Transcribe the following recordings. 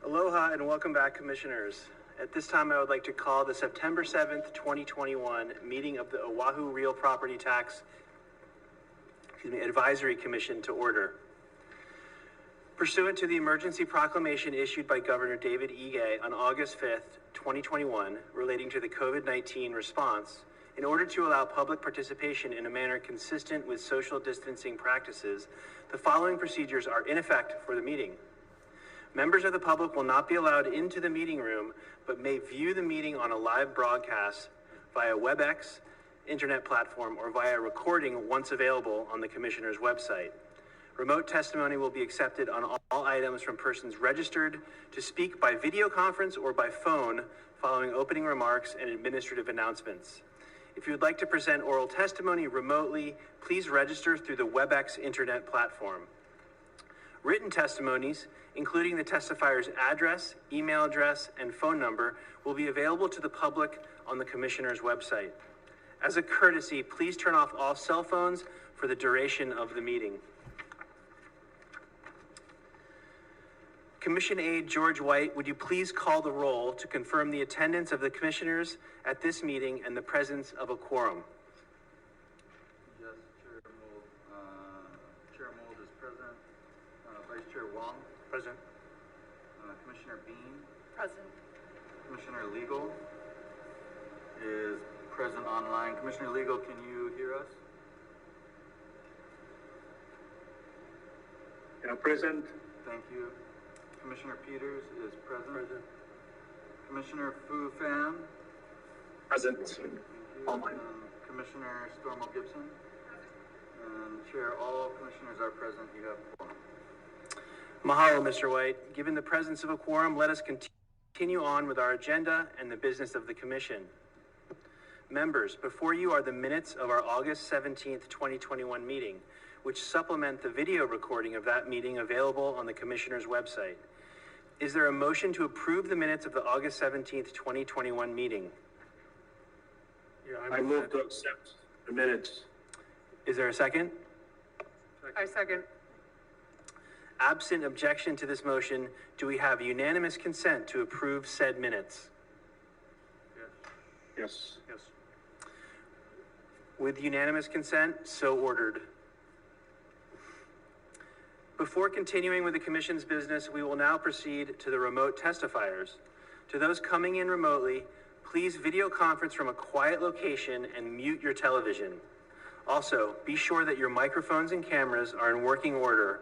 Aloha and welcome back, Commissioners. At this time, I would like to call the September 7th, 2021 meeting of the Oahu Real Property Tax Advisory Commission to order. Pursuant to the emergency proclamation issued by Governor David Ige on August 5th, 2021, relating to the COVID-19 response, in order to allow public participation in a manner consistent with social distancing practices, the following procedures are in effect for the meeting. Members of the public will not be allowed into the meeting room, but may view the meeting on a live broadcast via WebEx, internet platform, or via recording once available on the Commissioner's website. Remote testimony will be accepted on all items from persons registered to speak by video conference or by phone following opening remarks and administrative announcements. If you would like to present oral testimony remotely, please register through the WebEx internet platform. Written testimonies, including the testifier's address, email address, and phone number, will be available to the public on the Commissioner's website. As a courtesy, please turn off all cell phones for the duration of the meeting. Commission Aide George White, would you please call the roll to confirm the attendance of the Commissioners at this meeting and the presence of a quorum? Yes, Chair Mold is present. Vice Chair Wong? Present. Commissioner Bean? Present. Commissioner Legal is present online. Commissioner Legal, can you hear us? Yeah, present. Thank you. Commissioner Peters is present. Present. Commissioner Fu Fan? Present. Thank you. And Commissioner Stormo Gibson? And Chair, all commissioners are present. You have quorum. Mahalo, Mr. White. Given the presence of a quorum, let us continue on with our agenda and the business of the Commission. Members, before you are the minutes of our August 17th, 2021 meeting, which supplement the video recording of that meeting available on the Commissioner's website. Is there a motion to approve the minutes of the August 17th, 2021 meeting? Yeah, I move to accept the minutes. Is there a second? I second. Absent objection to this motion, do we have unanimous consent to approve said minutes? Yes. Yes. With unanimous consent, so ordered. Before continuing with the Commission's business, we will now proceed to the remote testifiers. To those coming in remotely, please video conference from a quiet location and mute your television. Also, be sure that your microphones and cameras are in working order.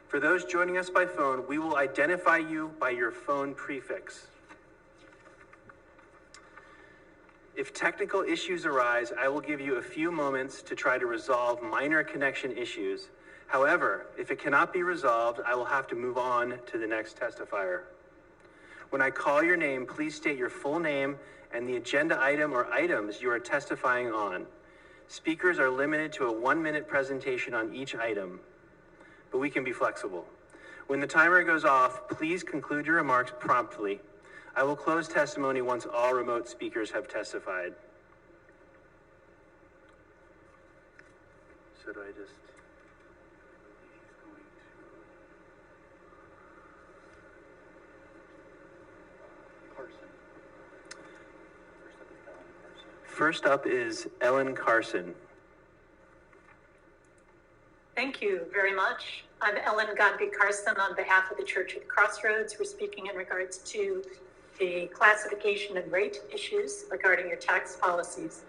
For those joining us by phone, we will identify you by your phone prefix. If technical issues arise, I will give you a few moments to try to resolve minor connection issues. However, if it cannot be resolved, I will have to move on to the next testifier. When I call your name, please state your full name and the agenda item or items you are testifying on. Speakers are limited to a 1-minute presentation on each item, but we can be flexible. When the timer goes off, please conclude your remarks promptly. I will close testimony once all remote speakers have testified. So do I just... First up is Ellen Carson. Thank you very much. I'm Ellen Godby Carson on behalf of the Church of the Crossroads. We're speaking in regards to the classification and rate issues regarding your tax policies.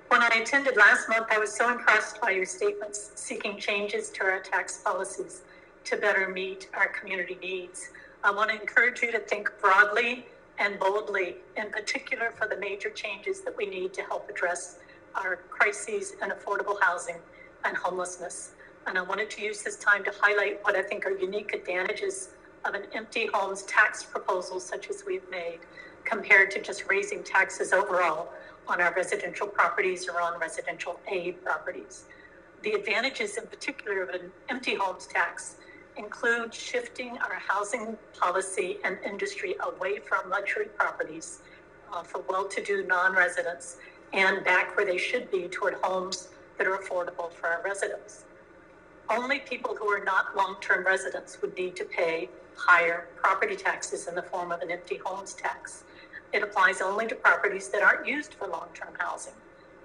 When I attended last month, I was so impressed by your statements seeking changes to our tax policies to better meet our community needs. I want to encourage you to think broadly and boldly, in particular for the major changes that we need to help address our crises in affordable housing and homelessness. And I wanted to use this time to highlight what I think are unique advantages of an empty homes tax proposal such as we've made, compared to just raising taxes overall on our residential properties or on residential A properties. The advantages in particular of an empty homes tax include shifting our housing policy and industry away from luxury properties for well-to-do non-residents and back where they should be toward homes that are affordable for our residents. only people who are not long-term residents would need to pay higher property taxes in the form of an empty homes tax. It applies only to properties that aren't used for long-term housing.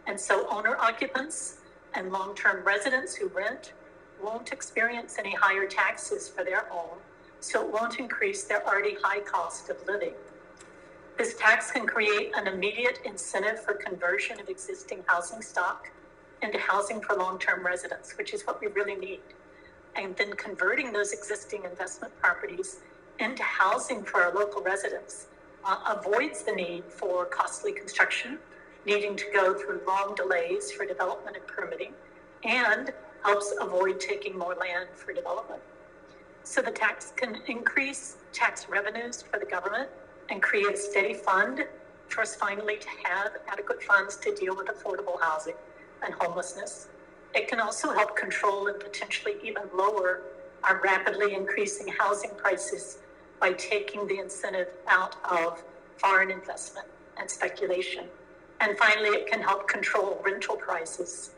And so owner occupants and long-term residents who rent won't experience any higher taxes for their home, so it won't increase their already high cost of living. This tax can create an immediate incentive for conversion of existing housing stock into housing for long-term residents, which is what we really need. And then converting those existing investment properties into housing for our local residents avoids the need for costly construction, needing to go through long delays for development and permitting, and helps avoid taking more land for development. So the tax can increase tax revenues for the government and create a steady fund for us finally to have adequate funds to deal with affordable housing and homelessness. It can also help control and potentially even lower our rapidly increasing housing prices by taking the incentive out of foreign investment and speculation. And finally, it can help control rental prices.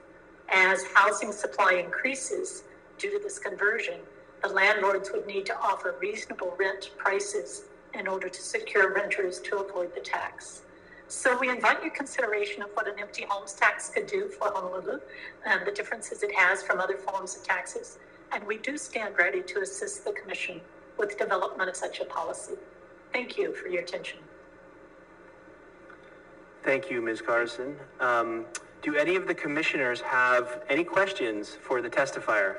As housing supply increases due to this conversion, the landlords would need to offer reasonable rent prices in order to secure renters to avoid the tax. So we invite your consideration of what an empty homes tax could do for Honolulu and the differences it has from other forms of taxes. And we do stand ready to assist the Commission with development of such a policy. Thank you for your attention. Thank you, Ms. Carson. Do any of the commissioners have any questions for the testifier?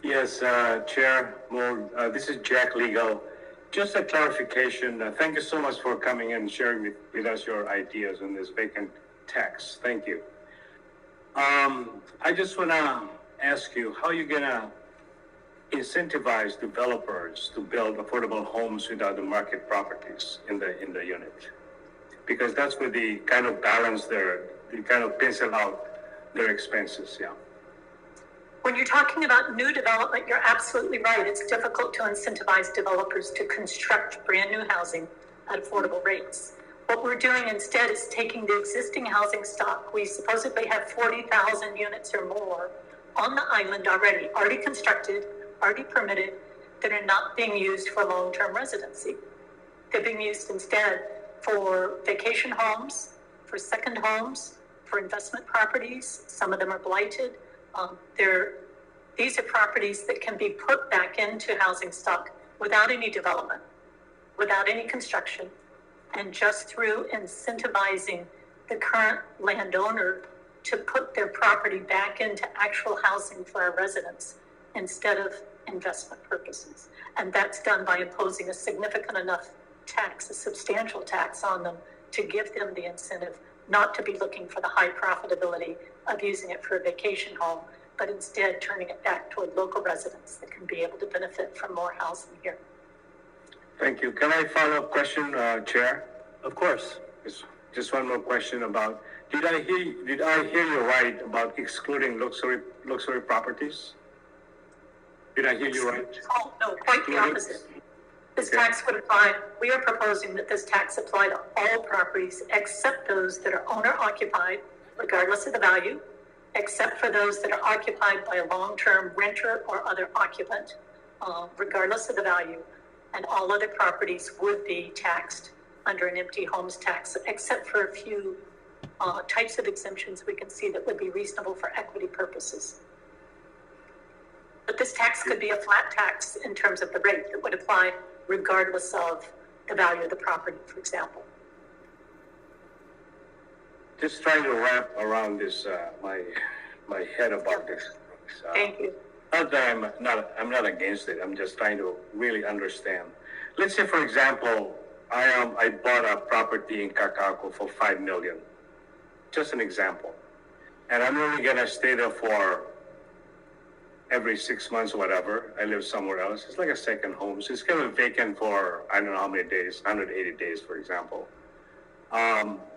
Yes, Chair Moore, this is Jack Legal. Just a clarification. Thank you so much for coming and sharing with us your ideas on this vacant tax. Thank you. I just want to ask you, how are you going to incentivize developers to build affordable homes without the market properties in the unit? Because that's where they kind of balance they kind of pencil out their expenses, yeah. When you're talking about new development, you're absolutely right. It's difficult to incentivize developers to construct brand new housing at affordable rates. What we're doing instead is taking the existing housing stock. We supposedly have 40,000 units or more on the island already constructed, already permitted, that are not being used for long-term residency. They're being used instead for vacation homes, for second homes, for investment properties. Some of them are blighted. These are properties that can be put back into housing stock without any development, without any construction, and just through incentivizing the current landowner to put their property back into actual housing for our residents instead of investment purposes. And that's done by imposing a significant enough tax, a substantial tax on them to give them the incentive not to be looking for the high profitability of using it for a vacation home, but instead turning it back toward local residents that can be able to benefit from more housing here. Thank you. Can I follow up question, Chair? Of course. Just one more question about, did I hear you right about excluding luxury properties? Did I hear you right? Oh, no, quite the opposite. This tax would apply, we are proposing that this tax apply to all properties except those that are owner occupied, regardless of the value, except for those that are occupied by a long-term renter or other occupant, regardless of the value. And all other properties would be taxed under an empty homes tax, except for a few types of exemptions we can see that would be reasonable for equity purposes. But this tax could be a flat tax in terms of the rate that would apply regardless of the value of the property, for example. Just trying to wrap around this, my head about this. Thank you. Not that I'm not against it. I'm just trying to really understand. Let's say, for example, I bought a property in Kakako for $5 million. Just an example. And I'm only gonna stay there for every 6 months or whatever. I live somewhere else. It's like a second home. So it's gonna be vacant for I don't know how many days, 180 days, for example.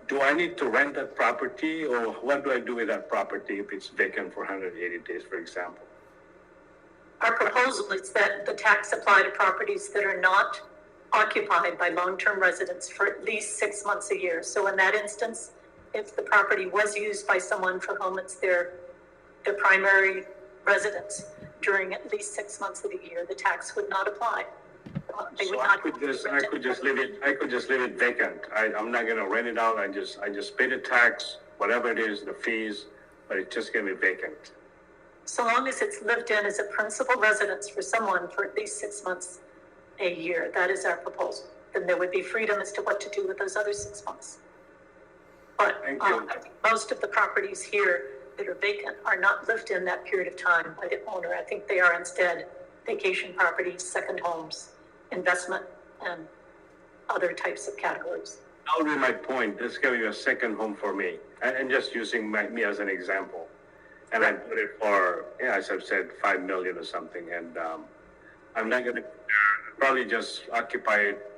Do I need to rent that property, or what do I do with that property if it's vacant for 180 days, for example? Our proposal is that the tax apply to properties that are not occupied by long-term residents for at least 6 months a year. So in that instance, if the property was used by someone for whom it's their primary residents during at least 6 months of the year, the tax would not apply. They would So I not. could just leave it vacant. I'm not gonna rent it out. I just pay the tax, whatever it is, the fees, but it's just gonna be vacant. So long as it's lived in as a principal residence for someone for at least 6 months a year, that is our proposal. Then there would be freedom as to what to do with those other 6 months. But Thank you. I think most of the properties here that are vacant are not lived in that period of time by the owner. I think they are instead vacation properties, second homes, investment, and other types of categories. That would be my point. This is gonna be a second home for me. And just using me as an example. And I put it for, as I've said, 5 million or something. And I'm not gonna probably just occupy it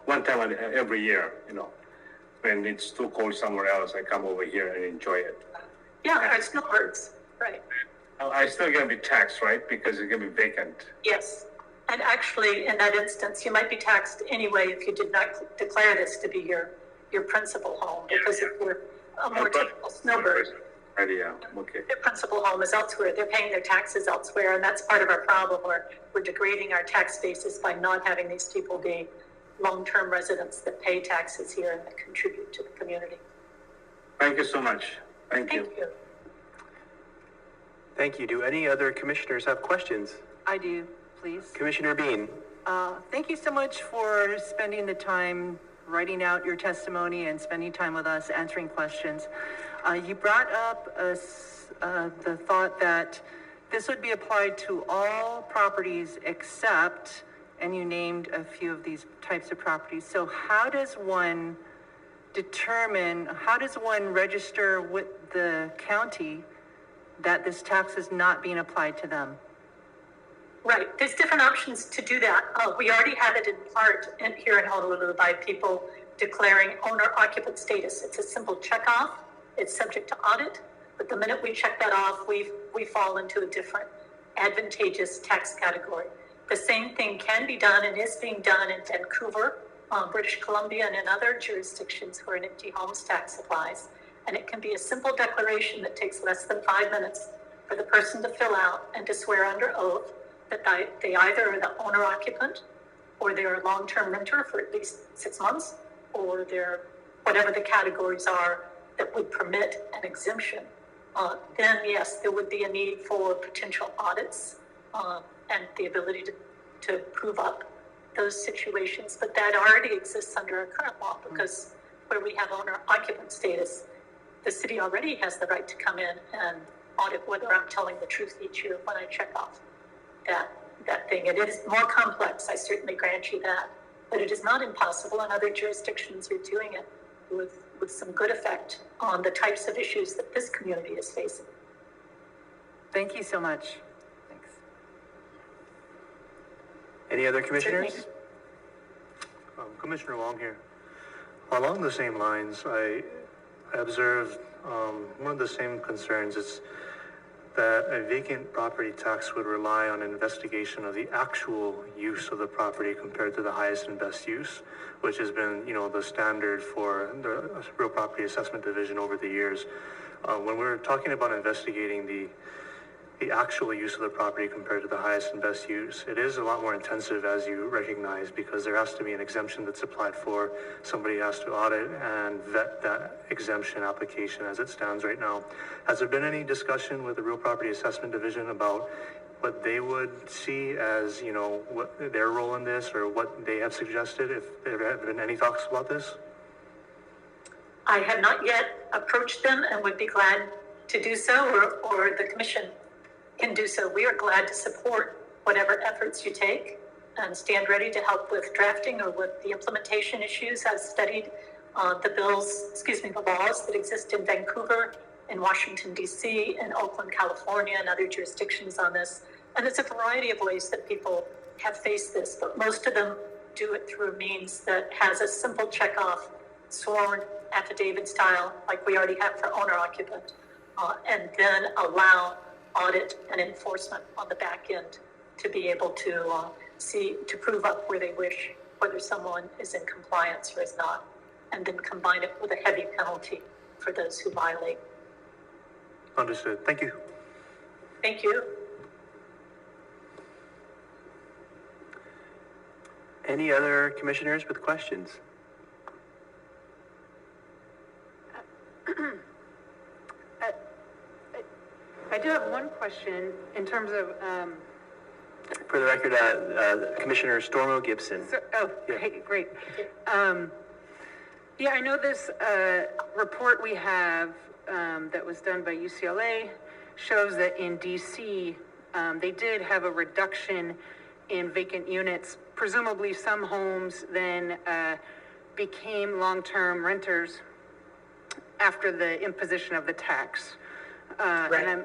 one time every year, when it's too cold somewhere else, I come over here and enjoy it. Yeah, our snowbirds, right. I still gonna be taxed, right? Because it's gonna be vacant. Yes. And actually, in that instance, you might be taxed anyway if you did not declare this to be your principal home, because if you're a more typical snowbird, Yeah, okay. their principal home is elsewhere. They're paying their taxes elsewhere, and that's part of our problem. We're degrading our tax basis by not having these people be long-term residents that pay taxes here and that contribute to the community. Thank you so much. Thank you. Thank you. Thank you. Do any other commissioners have questions? I do, please. Commissioner Bean? Thank you so much for spending the time writing out your testimony and spending time with us answering questions. You brought up the thought that this would be applied to all properties except, and you named a few of these types of properties. So how does one register with the county that this tax is not being applied to them? Right. There's different options to do that. We already have it in part here in Honolulu by people declaring owner-occupant status. It's a simple checkoff. It's subject to audit, but the minute we check that off, we fall into a different advantageous tax category. The same thing can be done and is being done in Vancouver, British Columbia, and in other jurisdictions where an empty homes tax applies. And it can be a simple declaration that takes less than 5 minutes for the person to fill out and to swear under oath that they either are the owner-occupant or they're a long-term renter for at least 6 months, or they're whatever the categories are that would permit an exemption. Then yes, there would be a need for potential audits and the ability to prove up those situations. But that already exists under our current law, because where we have owner-occupant status, the city already has the right to come in and audit whether I'm telling the truth each year when I check off that thing. It is more complex, I certainly grant you that, but it is not impossible, and other jurisdictions are doing it with some good effect on the types of issues that this community is facing. Thank you so much. Thanks. Any other commissioners? Certainly. Commissioner Wong here. Along the same lines, I observed one of the same concerns is that a vacant property tax would rely on investigation of the actual use of the property compared to the highest and best use, which has been, the standard for the Real Property Assessment Division over the years. When we're talking about investigating the actual use of the property compared to the highest and best use, it is a lot more intensive, as you recognize, because there has to be an exemption that's applied for. Somebody has to audit and vet that exemption application as it stands right now. Has there been any discussion with the Real Property Assessment Division about what they would see as, what their role in this, or what they have suggested, if there have been any talks about this? I have not yet approached them and would be glad to do so, or the commission can do so. We are glad to support whatever efforts you take and stand ready to help with drafting or with the implementation issues. I've studied the laws that exist in Vancouver, in Washington, D.C., in Oakland, California, and other jurisdictions on this. And there's a variety of ways that people have faced this, but most of them do it through a means that has a simple checkoff, sworn affidavit style, like we already have for owner-occupant, and then allow audit and enforcement on the back end to be able to to prove up where they wish, whether someone is in compliance or is not, and then combine it with a heavy penalty for those who violate. Understood. Thank you. Thank you. Any other commissioners with questions? I do have one question in terms of, For the record, Commissioner Stormo Gibson. great. Yeah, I know this report we have that was done by UCLA shows that in DC, they did have a reduction in vacant units. Presumably some homes then became long-term renters after the imposition of the tax. Right.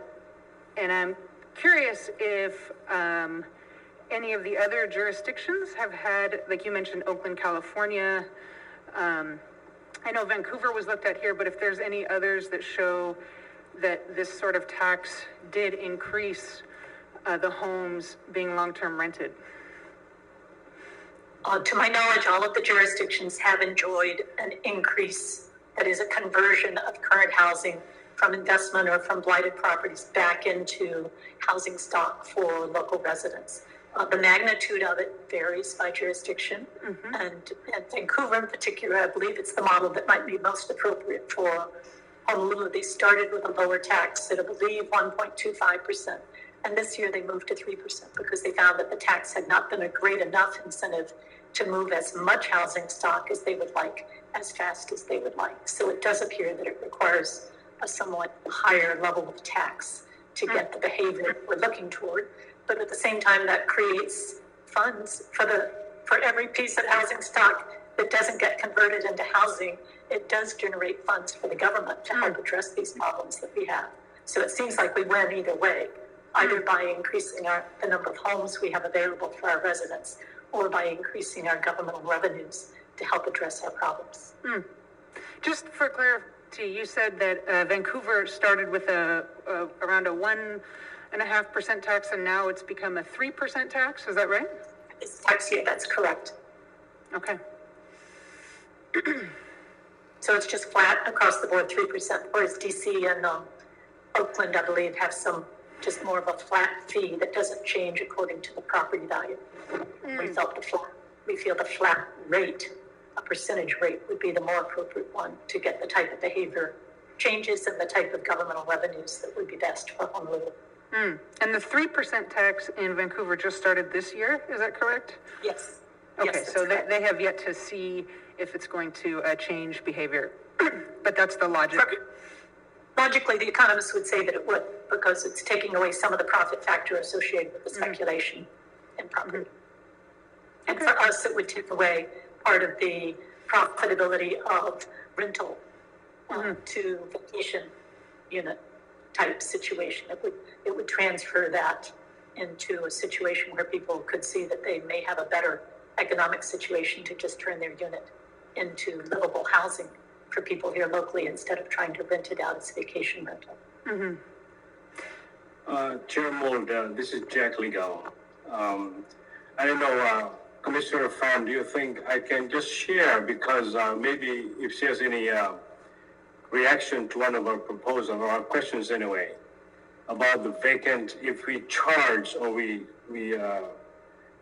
And I'm curious if any of the other jurisdictions have had, like you mentioned, Oakland, California. I know Vancouver was looked at here, but if there's any others that show that this sort of tax did increase the homes being long-term rented. To my knowledge, all of the jurisdictions have enjoyed an increase that is a conversion of current housing from investment or from blighted properties back into housing stock for local residents. The magnitude of it varies by jurisdiction, and Vancouver in particular, I believe it's the model that might be most appropriate for Honolulu. They started with a lower tax at, I believe, 1.25%, and this year they moved to 3% because they found that the tax had not been a great enough incentive to move as much housing stock as they would like, as fast as they would like. So it does appear that it requires a somewhat higher level of tax to get the behavior we're looking toward. But at the same time, that creates funds for every piece of housing stock that doesn't get converted into housing. It does generate funds for the government to help address these problems that we have. So it seems like we win either way, either by increasing the number of homes we have available for our residents, or by increasing our governmental revenues to help address our problems. Just for clarity, you said that Vancouver started with around a 1.5% tax, and now it's become a 3% tax. Is that right? This tax year, that's correct. Okay. So it's just flat across the board, 3%, whereas DC and Oakland, I believe, have some just more of a flat fee that doesn't change according to the property value. We feel the flat rate, a percentage rate, would be the more appropriate one to get the type of behavior changes and the type of governmental revenues that would be best for Honolulu. And the 3% tax in Vancouver just started this year, is that correct? Yes. Okay, Yes, so that's they have yet to see if it's going to change behavior, but that's the logic. Logically, the economists would say that it would, because it's taking away some of the profit factor associated with the speculation in property. And for us, it would take away part of the profitability of rental to vacation unit type situation. It would transfer that into a situation where people could see that they may have a better economic situation to just turn their unit into livable housing for people here locally instead of trying to rent it out as vacation rental. Chair Mold, this is Jack Legal. I don't know, Commissioner Pham, do you think I can just share, because maybe if she has any reaction to one of our proposals or our questions anyway, about the vacant, if we charge or we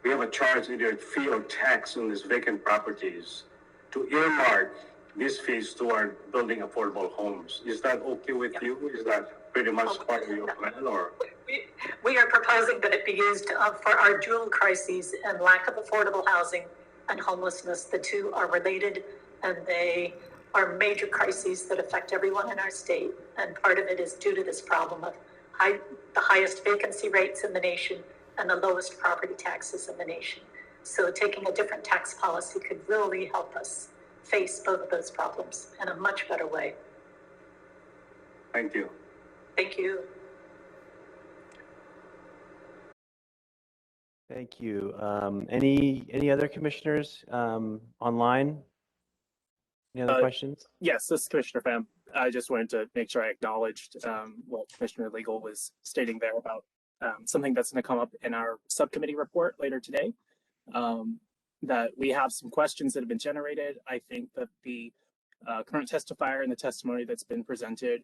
have a charge, either fee or tax on these vacant properties, to earmark these fees toward building affordable homes. Is that okay with you? Is that pretty much part of your plan, or? We are proposing that it be used for our dual crises and lack of affordable housing and homelessness. The two are related, and they are major crises that affect everyone in our state. And part of it is due to this problem of the highest vacancy rates in the nation and the lowest property taxes in the nation. So taking a different tax policy could really help us face both of those problems in a much better way. Thank you. Thank you. Thank you. Any other commissioners online? Any other questions? Yes, this is Commissioner Pham. I just wanted to make sure I acknowledged what Commissioner Legal was stating there about something that's going to come up in our subcommittee report later today. That we have some questions that have been generated. I think that the current testifier and the testimony that's been presented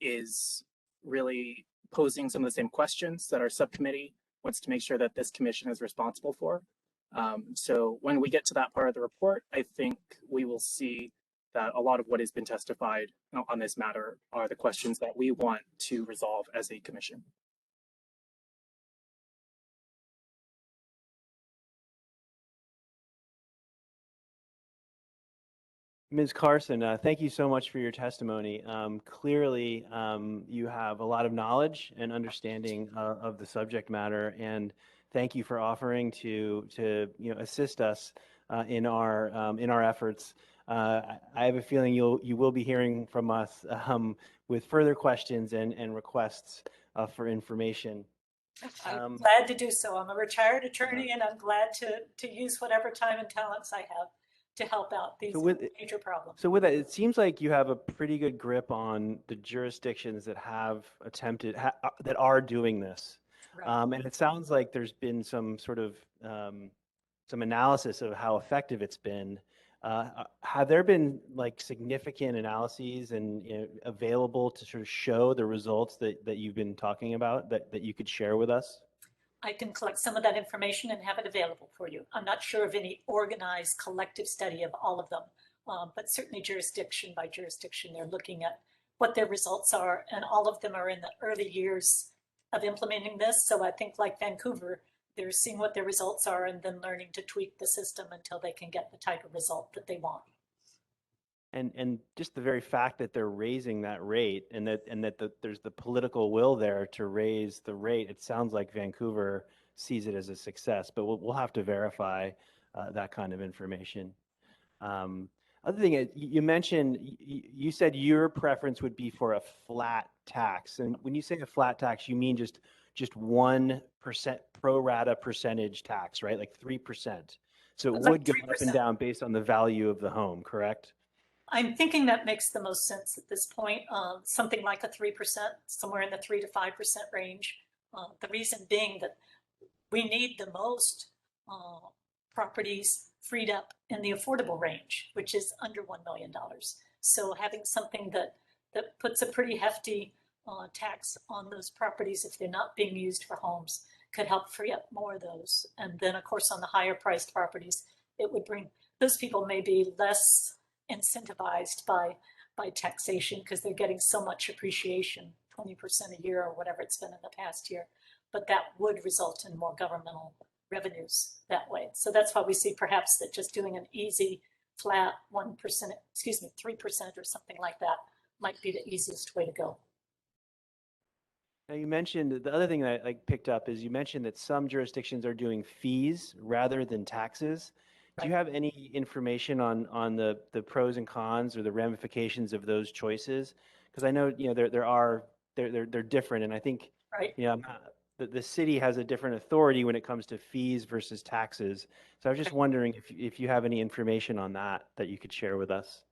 is really posing some of the same questions that our subcommittee wants to make sure that this commission is responsible for. So when we get to that part of the report, I think we will see that a lot of what has been testified on this matter are the questions that we want to resolve as a commission. Ms. Carson, thank you so much for your testimony. Clearly, you have a lot of knowledge and understanding of the subject matter, and thank you for offering to assist us in our efforts. I have a feeling you will be hearing from us with further questions and requests for information. I'm glad to do so. I'm a retired attorney, and I'm glad to use whatever time and talents I have to help out these major problems. So with that, it seems like you have a pretty good grip on the jurisdictions that have attempted, that are doing this. Right. And it sounds like there's been some sort of some analysis of how effective it's been. Have there been like significant analyses and available to sort of show the results that you've been talking about that you could share with us? I can collect some of that information and have it available for you. I'm not sure of any organized collective study of all of them, but certainly jurisdiction by jurisdiction, they're looking at what their results are, and all of them are in the early years of implementing this. So I think like Vancouver, they're seeing what their results are and then learning to tweak the system until they can get the type of result that they want. And just the very fact that they're raising that rate and that there's the political will there to raise the rate, it sounds like Vancouver sees it as a success, but we'll have to verify that kind of information. Other thing is, you mentioned, you said your preference would be for a flat tax. And when you say a flat tax, you mean just 1% pro rata percentage tax, right? Like 3%. So it would go up and down based on the value of the home, correct? I'm thinking that makes the most sense at this point. Something like a 3%, somewhere in the 3 to 5% range. The reason being that we need the most properties freed up in the affordable range, which is under $1 million. So having something that puts a pretty hefty tax on those properties if they're not being used for homes could help free up more of those. And then of course on the higher priced properties, it would bring, those people may be less incentivized by taxation because they're getting so much appreciation, 20% a year or whatever it's been in the past year, but that would result in more governmental revenues that way. So that's why we see perhaps that just doing an easy flat 1%, 3% or something like that might be the easiest way to go. Now you mentioned, the other thing that I picked up is you mentioned that some jurisdictions are doing fees rather than taxes. Do you have any information on the pros and cons or the ramifications of those choices? Because I know they're different, and I think the city has a different authority when it comes to fees versus taxes. So I was just wondering if you have any information on that you could share with us.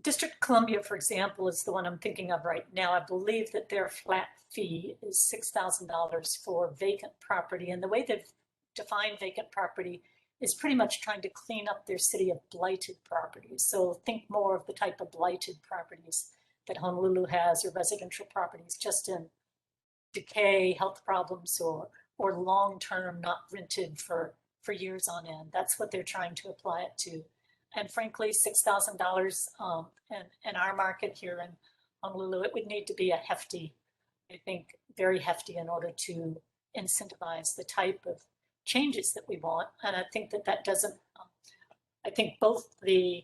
District of Columbia, for example, is the one I'm thinking of right now. I believe that their flat fee is $6,000 for vacant property, and the way they've defined vacant property is pretty much trying to clean up their city of blighted properties. So think more of the type of blighted properties that Honolulu has, or residential properties just in decay, health problems, or long-term not rented for years on end. That's what they're trying to apply it to. And frankly, $6,000 in our market here in Honolulu, it would need to be a hefty, I think, very hefty in order to incentivize the type of changes that we want. And I think that doesn't, I think both the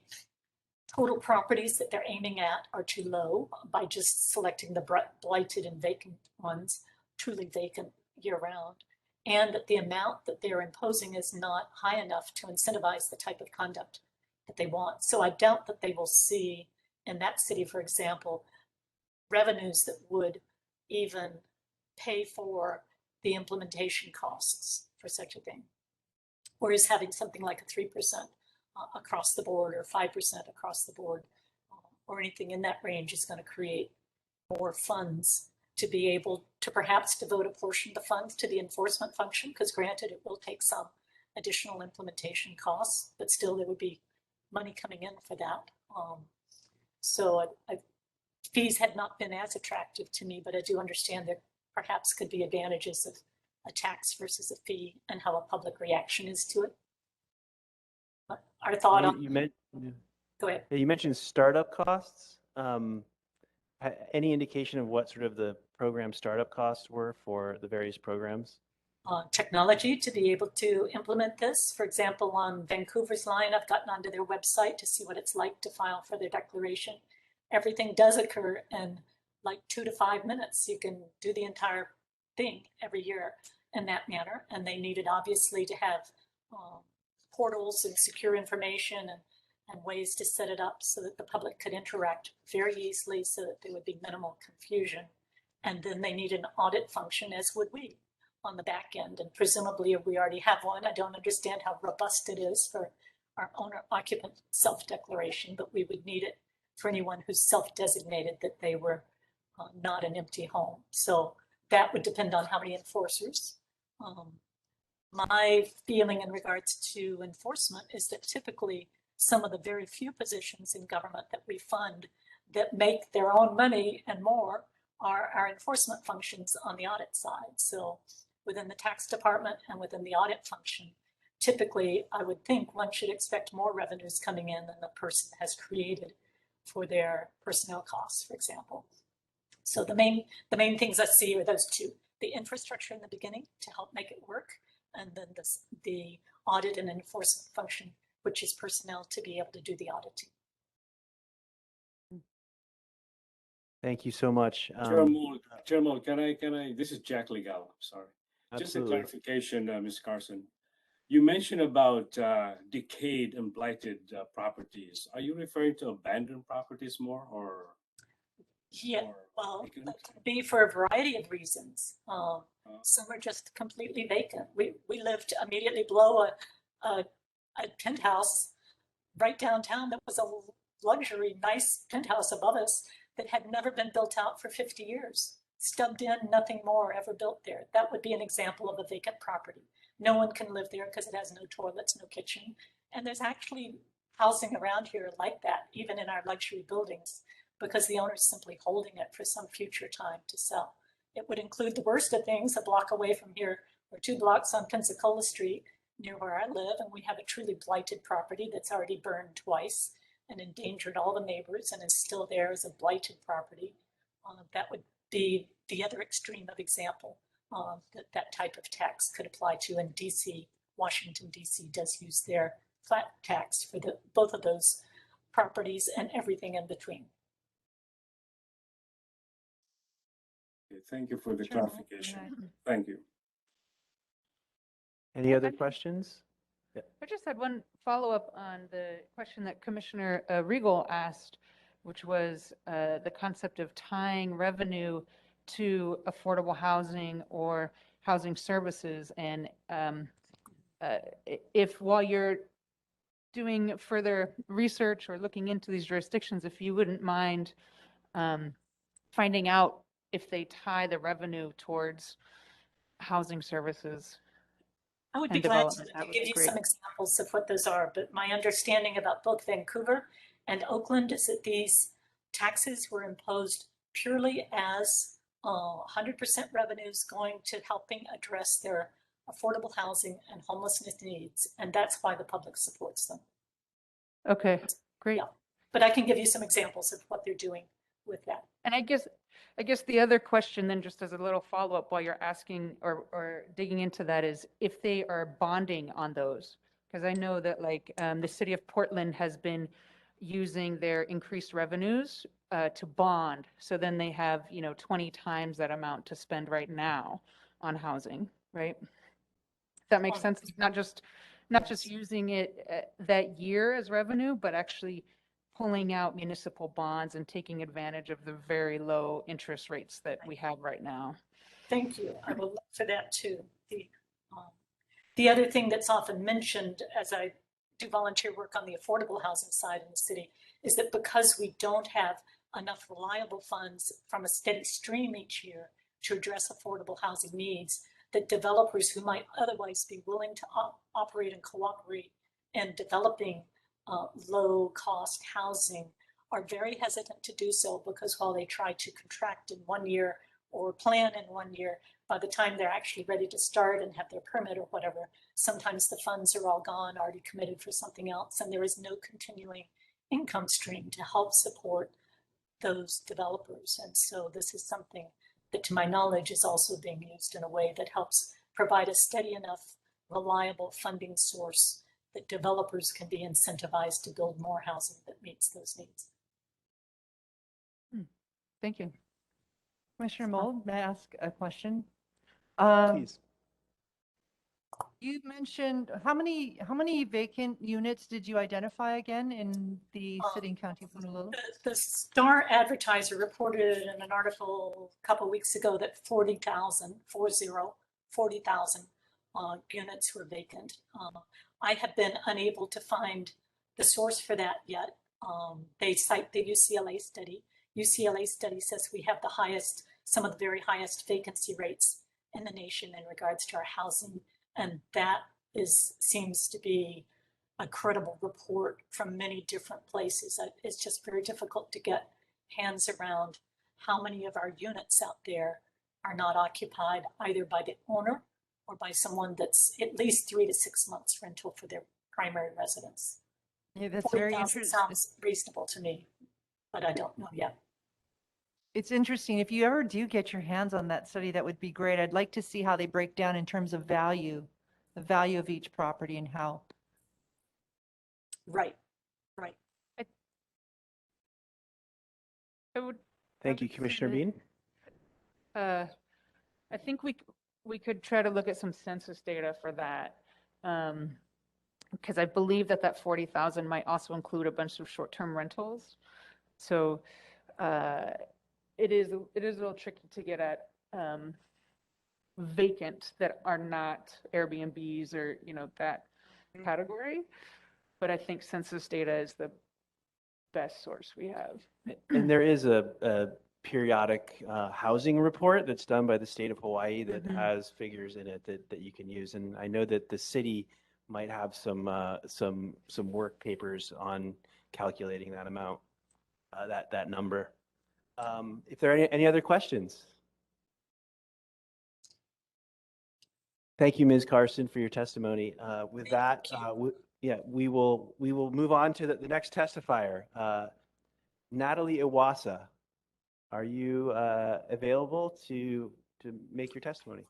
total properties that they're aiming at are too low by just selecting the blighted and vacant ones, truly vacant year round, and that the amount that they're imposing is not high enough to incentivize the type of conduct that they want. So I doubt that they will see in that city, for example, revenues that would even pay for the implementation costs for such a thing. Whereas having something like a 3% across the board or 5% across the board or anything in that range is going to create more funds to be able to perhaps devote a portion of the funds to the enforcement function, because granted, it will take some additional implementation costs, but still there would be money coming in for that. So fees had not been as attractive to me, but I do understand there perhaps could be advantages of a tax versus a fee and how a public reaction is to it. But our thought on, go ahead. You mentioned startup costs. Any indication of what sort of the program startup costs were for the various programs? Technology to be able to implement this. For example, on Vancouver's line, I've gotten onto their website to see what it's like to file for their declaration. Everything does occur in like 2 to 5 minutes. You can do the entire thing every year in that manner. And they needed obviously to have portals and secure information and ways to set it up so that the public could interact very easily so that there would be minimal confusion. And then they need an audit function, as would we, on the back end. And presumably we already have one. I don't understand how robust it is for our owner occupant self-declaration, but we would need it for anyone who's self-designated that they were not an empty home. So that would depend on how many enforcers. My feeling in regards to enforcement is that typically some of the very few positions in government that we fund that make their own money and more are our enforcement functions on the audit side. So within the tax department and within the audit function, typically I would think one should expect more revenues coming in than the person has created for their personnel costs, for example. So the main things I see are those two: the infrastructure in the beginning to help make it work, and then the audit and enforcement function, which is personnel to be able to do the auditing. Thank you so much. Chairman, can I, this is Jack Legal, sorry. Just a Absolutely. clarification, Ms. Carson. You mentioned about decayed and blighted properties. Are you referring to abandoned properties more, or? Yeah, or well, vacant? that could be for a variety of reasons. Some are just completely vacant. We lived immediately below a penthouse right downtown that was a luxury, nice penthouse above us that had never been built out for 50 years. Stubbed in, nothing more ever built there. That would be an example of a vacant property. No one can live there because it has no toilets, no kitchen. And there's actually housing around here like that, even in our luxury buildings, because the owner's simply holding it for some future time to sell. It would include the worst of things. A block away from here, or 2 blocks on Pensacola Street, near where I live, and we have a truly blighted property that's already burned twice and endangered all the neighbors and is still there as a blighted property. That would be the other extreme of example that type of tax could apply to. And DC, Washington, DC does use their flat tax for both of those properties and everything in between. Okay, thank you for the clarification. Thank you. Any other questions? I just had one follow-up on the question that Commissioner Regal asked, which was the concept of tying revenue to affordable housing or housing services. And if while you're doing further research or looking into these jurisdictions, if you wouldn't mind finding out if they tie the revenue towards housing services. I would be glad to give you some examples of what those are, but my understanding about both Vancouver and Oakland is that these taxes were imposed purely as 100% revenues going to helping address their affordable housing and homelessness needs, and that's why the public supports them. Okay, great. Yeah. But I can give you some examples of what they're doing with that. And I guess the other question then, just as a little follow-up while you're asking or digging into that, is if they are bonding on those, because I know that like the city of Portland has been using their increased revenues to bond. So then they have, 20 times that amount to spend right now on housing, right? If that makes sense. Not just using it that year as revenue, but actually pulling out municipal bonds and taking advantage of the very low interest rates that we have right now. Thank you. I will look for that too. The other thing that's often mentioned as I do volunteer work on the affordable housing side in the city is that because we don't have enough reliable funds from a steady stream each year to address affordable housing needs, that developers who might otherwise be willing to operate and cooperate in developing low-cost housing are very hesitant to do so because while they try to contract in 1 year or plan in 1 year, by the time they're actually ready to start and have their permit or whatever, sometimes the funds are all gone, already committed for something else, and there is no continuing income stream to help support those developers. And so this is something that, to my knowledge, is also being used in a way that helps provide a steady enough, reliable funding source that developers can be incentivized to build more housing that meets those needs. Thank you. Commissioner Mold, may I ask a question? Please. You mentioned, how many vacant units did you identify again in the city and county of Honolulu? The Star Advertiser reported in an article a couple of weeks ago that 40,000 units were vacant. I have been unable to find the source for that yet. They cite the UCLA study. UCLA study says we have the highest, some of the very highest vacancy rates in the nation in regards to our housing. And that seems to be a credible report from many different places. It's just very difficult to get hands around how many of our units out there are not occupied either by the owner or by someone that's at least 3 to 6 months rental for their primary residence. Yeah, that's very 40,000 interesting. sounds reasonable to me, but I don't know yet. It's interesting. If you ever do get your hands on that study, that would be great. I'd like to see how they break down in terms of value, the value of each property and how. Right, right. I would, Thank you, Commissioner Bean. I think we could try to look at some census data for that. Because I believe that 40,000 might also include a bunch of short-term rentals. So it is a little tricky to get at vacant that are not Airbnbs or, that category. But I think census data is the best source we have. And there is a periodic housing report that's done by the state of Hawaii that has figures in it that you can use. And I know that the city might have some work papers on calculating that amount, that number. If there are any other questions? Thank you, Ms. Carson, for your testimony. With that, we will move on to the next testifier. Natalie Iwasa, are you available to make your testimony?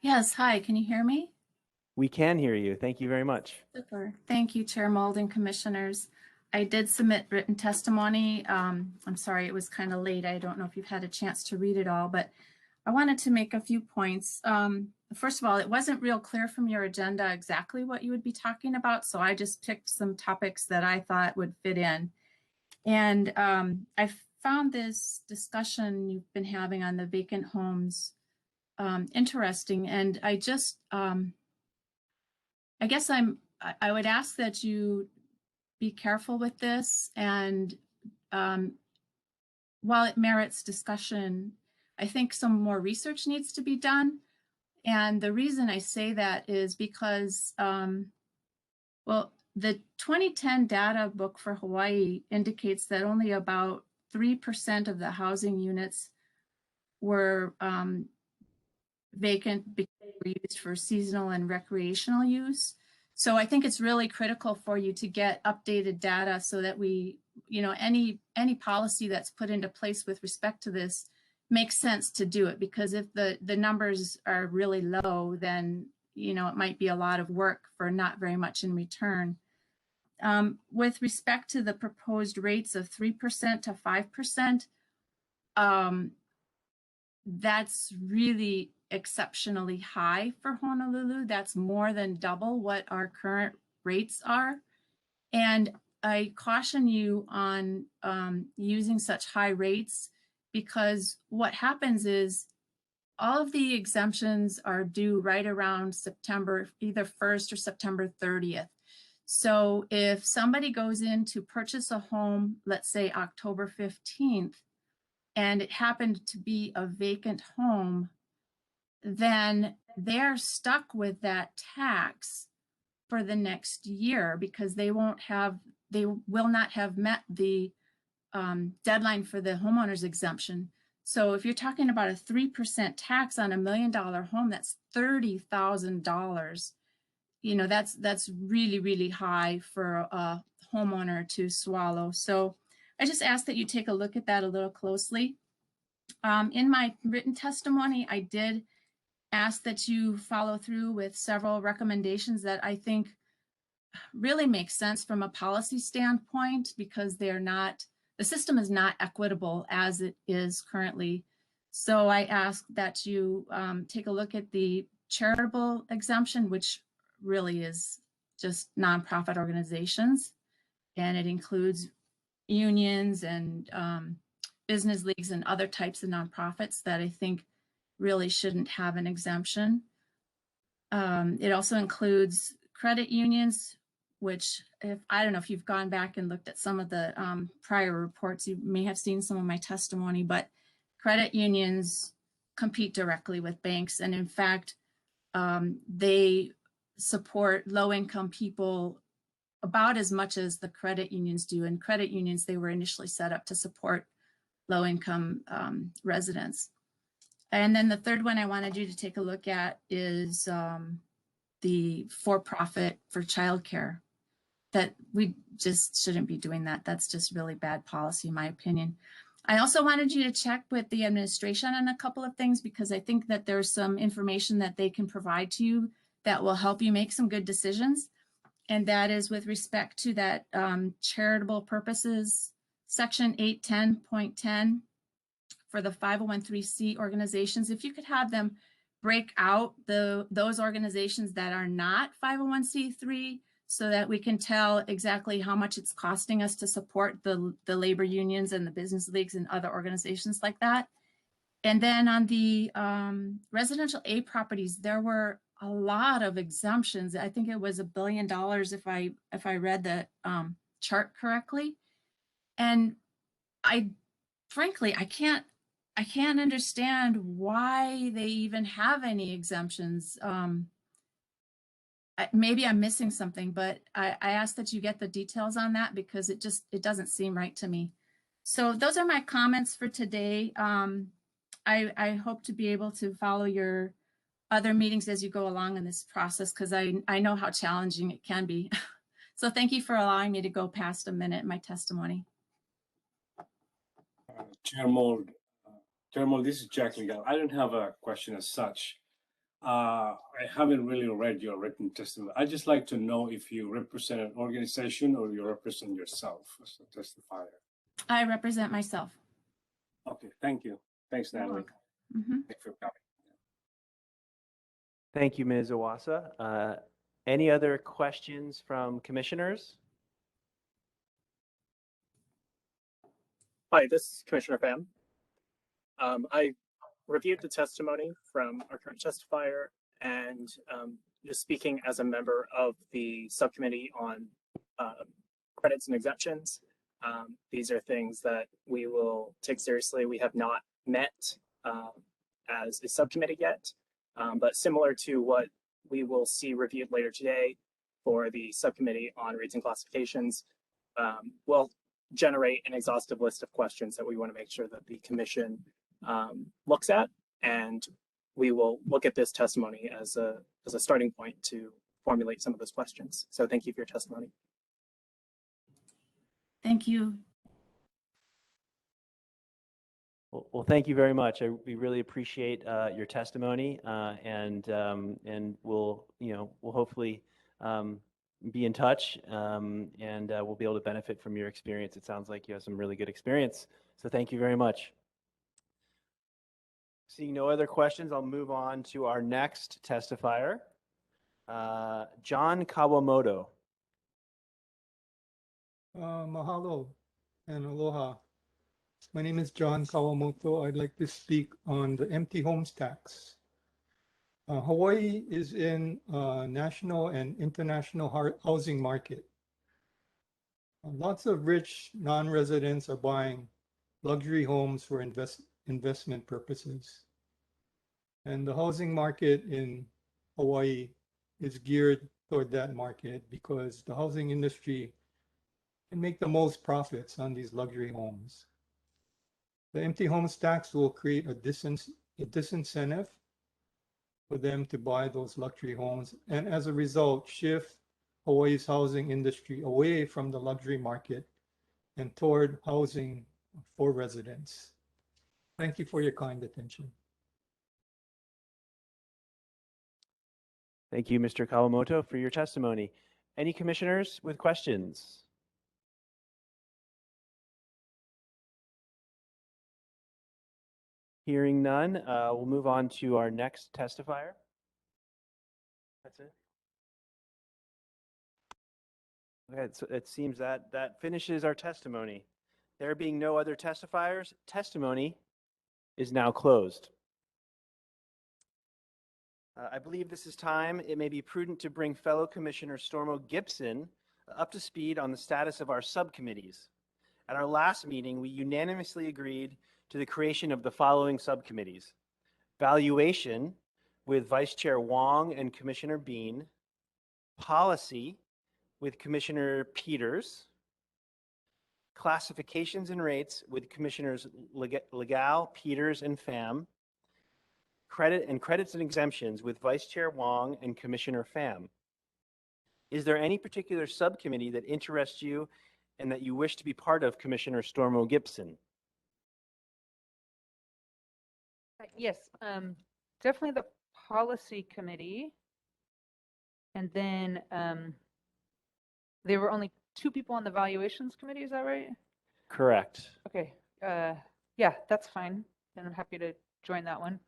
Yes, hi, can you hear me? We can hear you. Thank you very much. Super. Thank you, Chair Mold and Commissioners. I did submit written testimony. I'm sorry, it was kind of late. I don't know if you've had a chance to read it all, but I wanted to make a few points. First of all, it wasn't real clear from your agenda exactly what you would be talking about, so I just picked some topics that I thought would fit in. And I found this discussion you've been having on the vacant homes interesting, and I just, I guess I would ask that you be careful with this, and while it merits discussion, I think some more research needs to be done. And the reason I say that is because, well, the 2010 data book for Hawaii indicates that only about 3% of the housing units were vacant because they were used for seasonal and recreational use. So I think it's really critical for you to get updated data so that we, any policy that's put into place with respect to this makes sense to do it, because if the numbers are really low, then, it might be a lot of work for not very much in return. With respect to the proposed rates of 3% to 5%, that's really exceptionally high for Honolulu. That's more than double what our current rates are. And I caution you on using such high rates, because what happens is all of the exemptions are due right around September, either 1st or September 30th. So if somebody goes in to purchase a home, let's say October 15th, and it happened to be a vacant home, then they're stuck with that tax for the next year, because they will not have met the deadline for the homeowner's exemption. So if you're talking about a 3% tax on $1 million home, that's $30,000. You know, that's really, really high for a homeowner to swallow. So I just ask that you take a look at that a little closely. In my written testimony, I did ask that you follow through with several recommendations that I think really make sense from a policy standpoint, because they're not, the system is not equitable as it is currently. So I ask that you take a look at the charitable exemption, which really is just nonprofit organizations. And it includes unions and business leagues and other types of nonprofits that I think really shouldn't have an exemption. It also includes credit unions, which I don't know if you've gone back and looked at some of the prior reports, you may have seen some of my testimony, but credit unions compete directly with banks. And in fact, they support low-income people about as much as the credit unions do. And credit unions, they were initially set up to support low-income residents. And then the third one I wanted you to take a look at is the for-profit for childcare. That we just shouldn't be doing that. That's just really bad policy, in my opinion. I also wanted you to check with the administration on a couple of things, because I think that there's some information that they can provide to you that will help you make some good decisions. And that is with respect to that charitable purposes, section 810.10 for the 501(c) organizations. If you could have them break out those organizations that are not 501(c)(3, so that we can tell exactly how much it's costing us to support the labor unions and the business leagues and other organizations like that. And then on the residential A properties, there were a lot of exemptions. I think it was $1 billion if I read the chart correctly. And frankly, I can't understand why they even have any exemptions. Maybe I'm missing something, but I ask that you get the details on that, because it doesn't seem right to me. So those are my comments for today. I hope to be able to follow your other meetings as you go along in this process, because I know how challenging it can be. So thank you for allowing me to go past a minute in my testimony. Chair Mold, this is Jack Legal. I don't have a question as such. I haven't really read your written testimony. I'd just like to know if you represent an organization or you represent yourself as a testifier. I represent myself. Okay, thank you. Thanks, Natalie. Mm-hmm. Thanks for coming. Thank you, Ms. Iwasa. Any other questions from commissioners? Hi, this is Commissioner Pham. I reviewed the testimony from our current testifier, and just speaking as a member of the subcommittee on credits and exemptions, these are things that we will take seriously. We have not met as a subcommittee yet, but similar to what we will see reviewed later today for the subcommittee on rates and classifications, we'll generate an exhaustive list of questions that we want to make sure that the commission looks at, and we will look at this testimony as a starting point to formulate some of those questions. So thank you for your testimony. Thank you. Well, thank you very much. We really appreciate your testimony, and we'll hopefully be in touch, and we'll be able to benefit from your experience. It sounds like you have some really good experience. So thank you very much. Seeing no other questions, I'll move on to our next testifier, John Kawamoto. Mahalo and aloha. My name is John Kawamoto. I'd like to speak on the empty homes tax. Hawaii is in a national and international housing market. Lots of rich non-residents are buying luxury homes for investment purposes. And the housing market in Hawaii is geared toward that market because the housing industry and make the most profits on these luxury homes. The empty homes tax will create a disincentive for them to buy those luxury homes, and as a result, shift Hawaii's housing industry away from the luxury market and toward housing for residents. Thank you for your kind attention. Thank you, Mr. Kawamoto, for your testimony. Any commissioners with questions? Hearing none, we'll move on to our next testifier. That's it. Okay, so it seems that that finishes our testimony. There being no other testifiers, testimony is now closed. I believe this is time. It may be prudent to bring fellow Commissioner Stormo Gibson up to speed on the status of our subcommittees. At our last meeting, we unanimously agreed to the creation of the following subcommittees: Valuation with Vice Chair Wong and Commissioner Bean, Policy with Commissioner Peters, Classifications and Rates with Commissioners Legal, Peters, and Pham, Credits and Exemptions with Vice Chair Wong and Commissioner Pham. Is there any particular subcommittee that interests you and that you wish to be part of, Commissioner Stormo Gibson? Yes, definitely the policy committee. And then there were only 2 people on the valuations committee, is that right? Correct. Okay, yeah, that's fine. And I'm happy to join that one.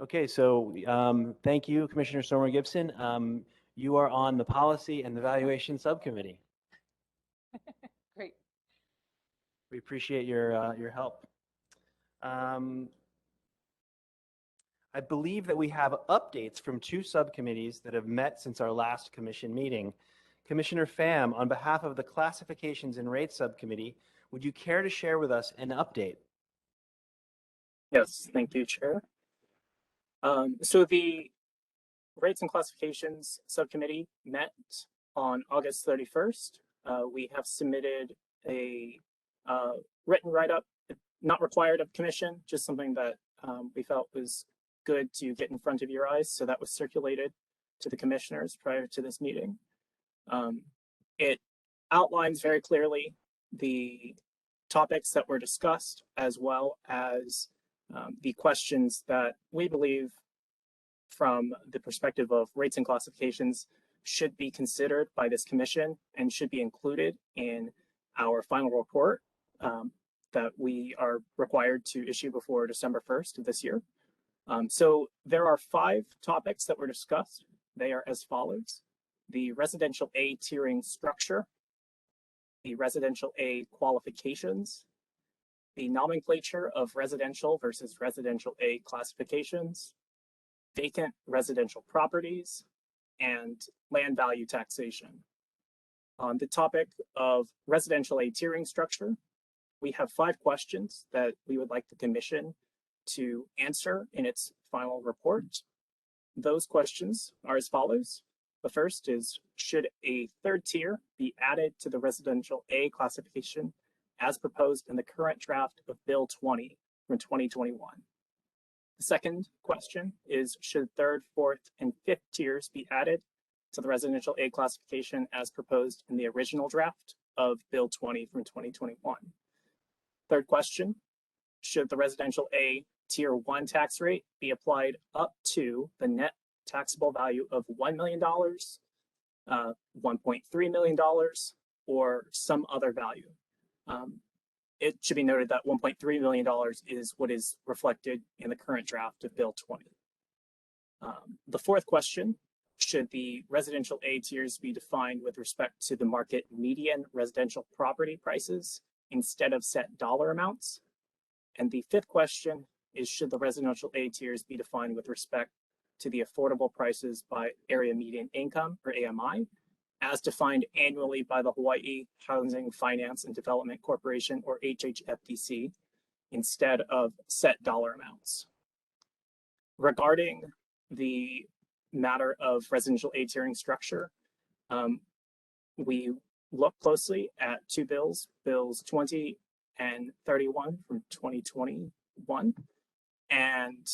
Okay, so thank you, Commissioner Stormo Gibson. You are on the Policy and the Valuation Subcommittee. Great. We appreciate your help. I believe that we have updates from 2 subcommittees that have met since our last commission meeting. Commissioner Pham, on behalf of the Classifications and Rates Subcommittee, would you care to share with us an update? Yes, thank you, Chair. So the Rates and Classifications Subcommittee met on August 31st. We have submitted a written write-up, not required of commission, just something that we felt was good to get in front of your eyes. So that was circulated to the commissioners prior to this meeting. It outlines very clearly the topics that were discussed, as well as the questions that we believe from the perspective of rates and classifications should be considered by this commission and should be included in our final report that we are required to issue before December 1st of this year. So there are 5 topics that were discussed. They are as follows: the residential A tiering structure, the residential A qualifications, the nomenclature of residential versus residential A classifications, vacant residential properties, and land value taxation. On the topic of residential A tiering structure, we have 5 questions that we would like the commission to answer in its final report. Those questions are as follows. The first is, should a 3rd tier be added to the residential A classification as proposed in the current draft of Bill 20 from 2021? The second question is, should 3rd, 4th, and 5th tiers be added to the residential A classification as proposed in the original draft of Bill 20 from 2021? Third question, should the residential A tier 1 tax rate be applied up to the net taxable value of $1 million, $1.3 million, or some other value? It should be noted that $1.3 million is what is reflected in the current draft of Bill 20. The fourth question, should the residential A tiers be defined with respect to the market median residential property prices instead of set dollar amounts? And the 5th question is, should the residential A tiers be defined with respect to the affordable prices by area median income, or AMI, as defined annually by the Hawaii Housing Finance and Development Corporation, or HHFDC, instead of set dollar amounts? Regarding the matter of residential A tiering structure, we look closely at two bills, Bills 20 and 31 from 2021. And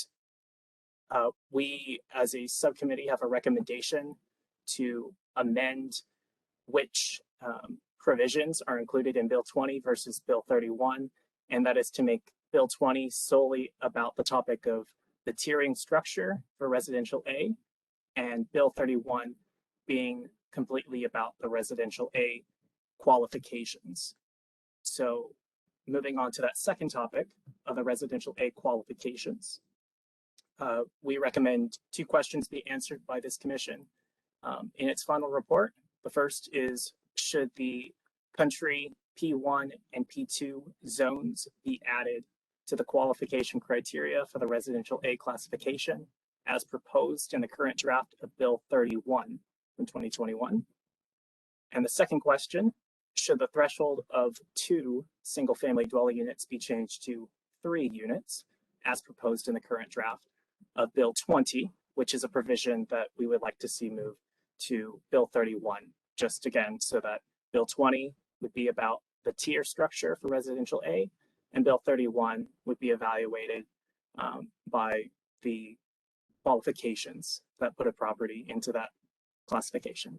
we, as a subcommittee, have a recommendation to amend which provisions are included in Bill 20 versus Bill 31. And that is to make Bill 20 solely about the topic of the tiering structure for residential A, and Bill 31 being completely about the residential A qualifications. So moving on to that second topic of the residential A qualifications, we recommend two questions be answered by this commission in its final report. The first is, should the country P1 and P2 zones be added to the qualification criteria for the residential A classification as proposed in the current draft of Bill 31 from 2021? And the second question, should the threshold of 2 single-family dwelling units be changed to 3 units as proposed in the current draft of Bill 20, which is a provision that we would like to see move to Bill 31, just again, so that Bill 20 would be about the tier structure for residential A, and Bill 31 would be evaluated by the qualifications that put a property into that classification.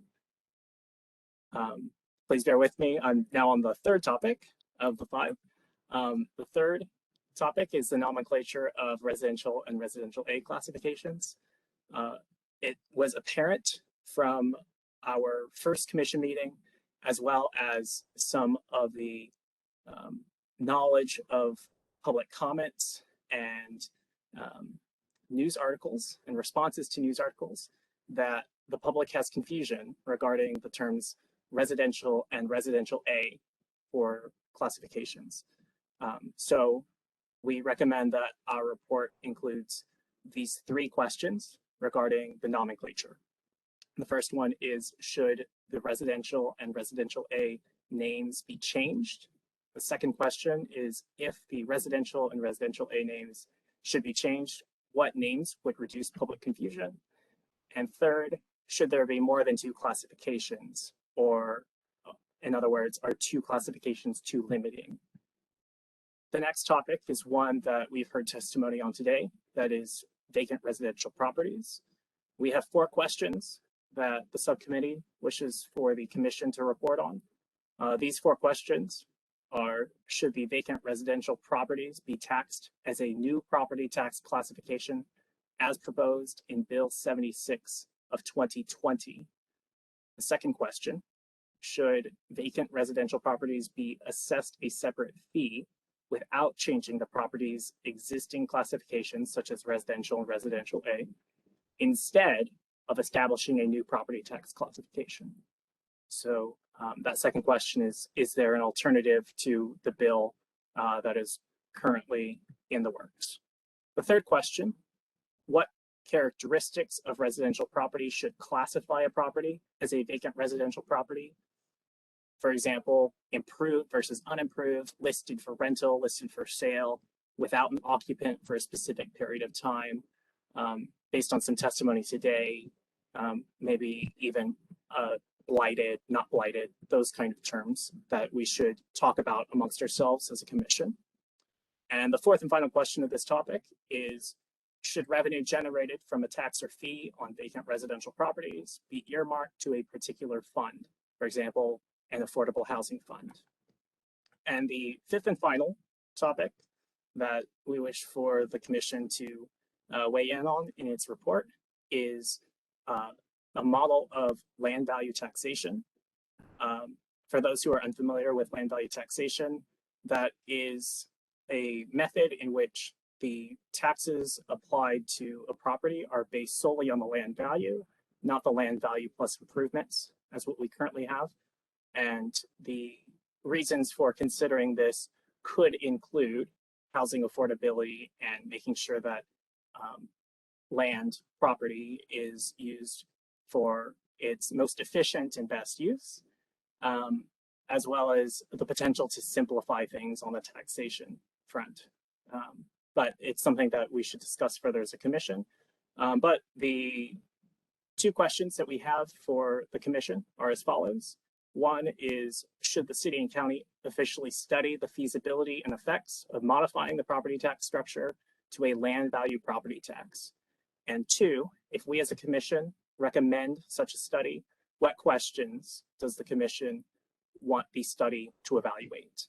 Please bear with me. I'm now on the third topic of the 5. The third topic is the nomenclature of residential and residential A classifications. It was apparent from our first commission meeting, as well as some of the knowledge of public comments and news articles and responses to news articles, that the public has confusion regarding the terms residential and residential A for classifications. So we recommend that our report includes these 3 questions regarding the nomenclature. The first one is, should the residential and residential A names be changed? The second question is, if the residential and residential A names should be changed, what names would reduce public confusion? And third, should there be more than 2 classifications? Or in other words, are 2 classifications too limiting? The next topic is one that we've heard testimony on today, that is vacant residential properties. We have 4 questions that the subcommittee wishes for the commission to report on. These 4 questions are, should the vacant residential properties be taxed as a new property tax classification as proposed in Bill 76 of 2020? The second question, should vacant residential properties be assessed a separate fee without changing the property's existing classifications, such as residential and residential A, instead of establishing a new property tax classification? So that second question is there an alternative to the bill that is currently in the works? The third question, what characteristics of residential property should classify a property as a vacant residential property? For example, improved versus unimproved, listed for rental, listed for sale, without an occupant for a specific period of time. Based on some testimony today, maybe even blighted, not blighted, those kind of terms that we should talk about amongst ourselves as a commission. And the fourth and final question of this topic is, should revenue generated from a tax or fee on vacant residential properties be earmarked to a particular fund, for example, an affordable housing fund? And the fifth and final topic that we wish for the commission to weigh in on in its report is a model of land value taxation. For those who are unfamiliar with land value taxation, that is a method in which the taxes applied to a property are based solely on the land value, not the land value plus improvements, as what we currently have. And the reasons for considering this could include housing affordability and making sure that land property is used for its most efficient and best use, as well as the potential to simplify things on the taxation front. But it's something that we should discuss further as a commission. But the two questions that we have for the commission are as follows. One is, should the city and county officially study the feasibility and effects of modifying the property tax structure to a land value property tax? And two, if we as a commission recommend such a study, what questions does the commission want the study to evaluate?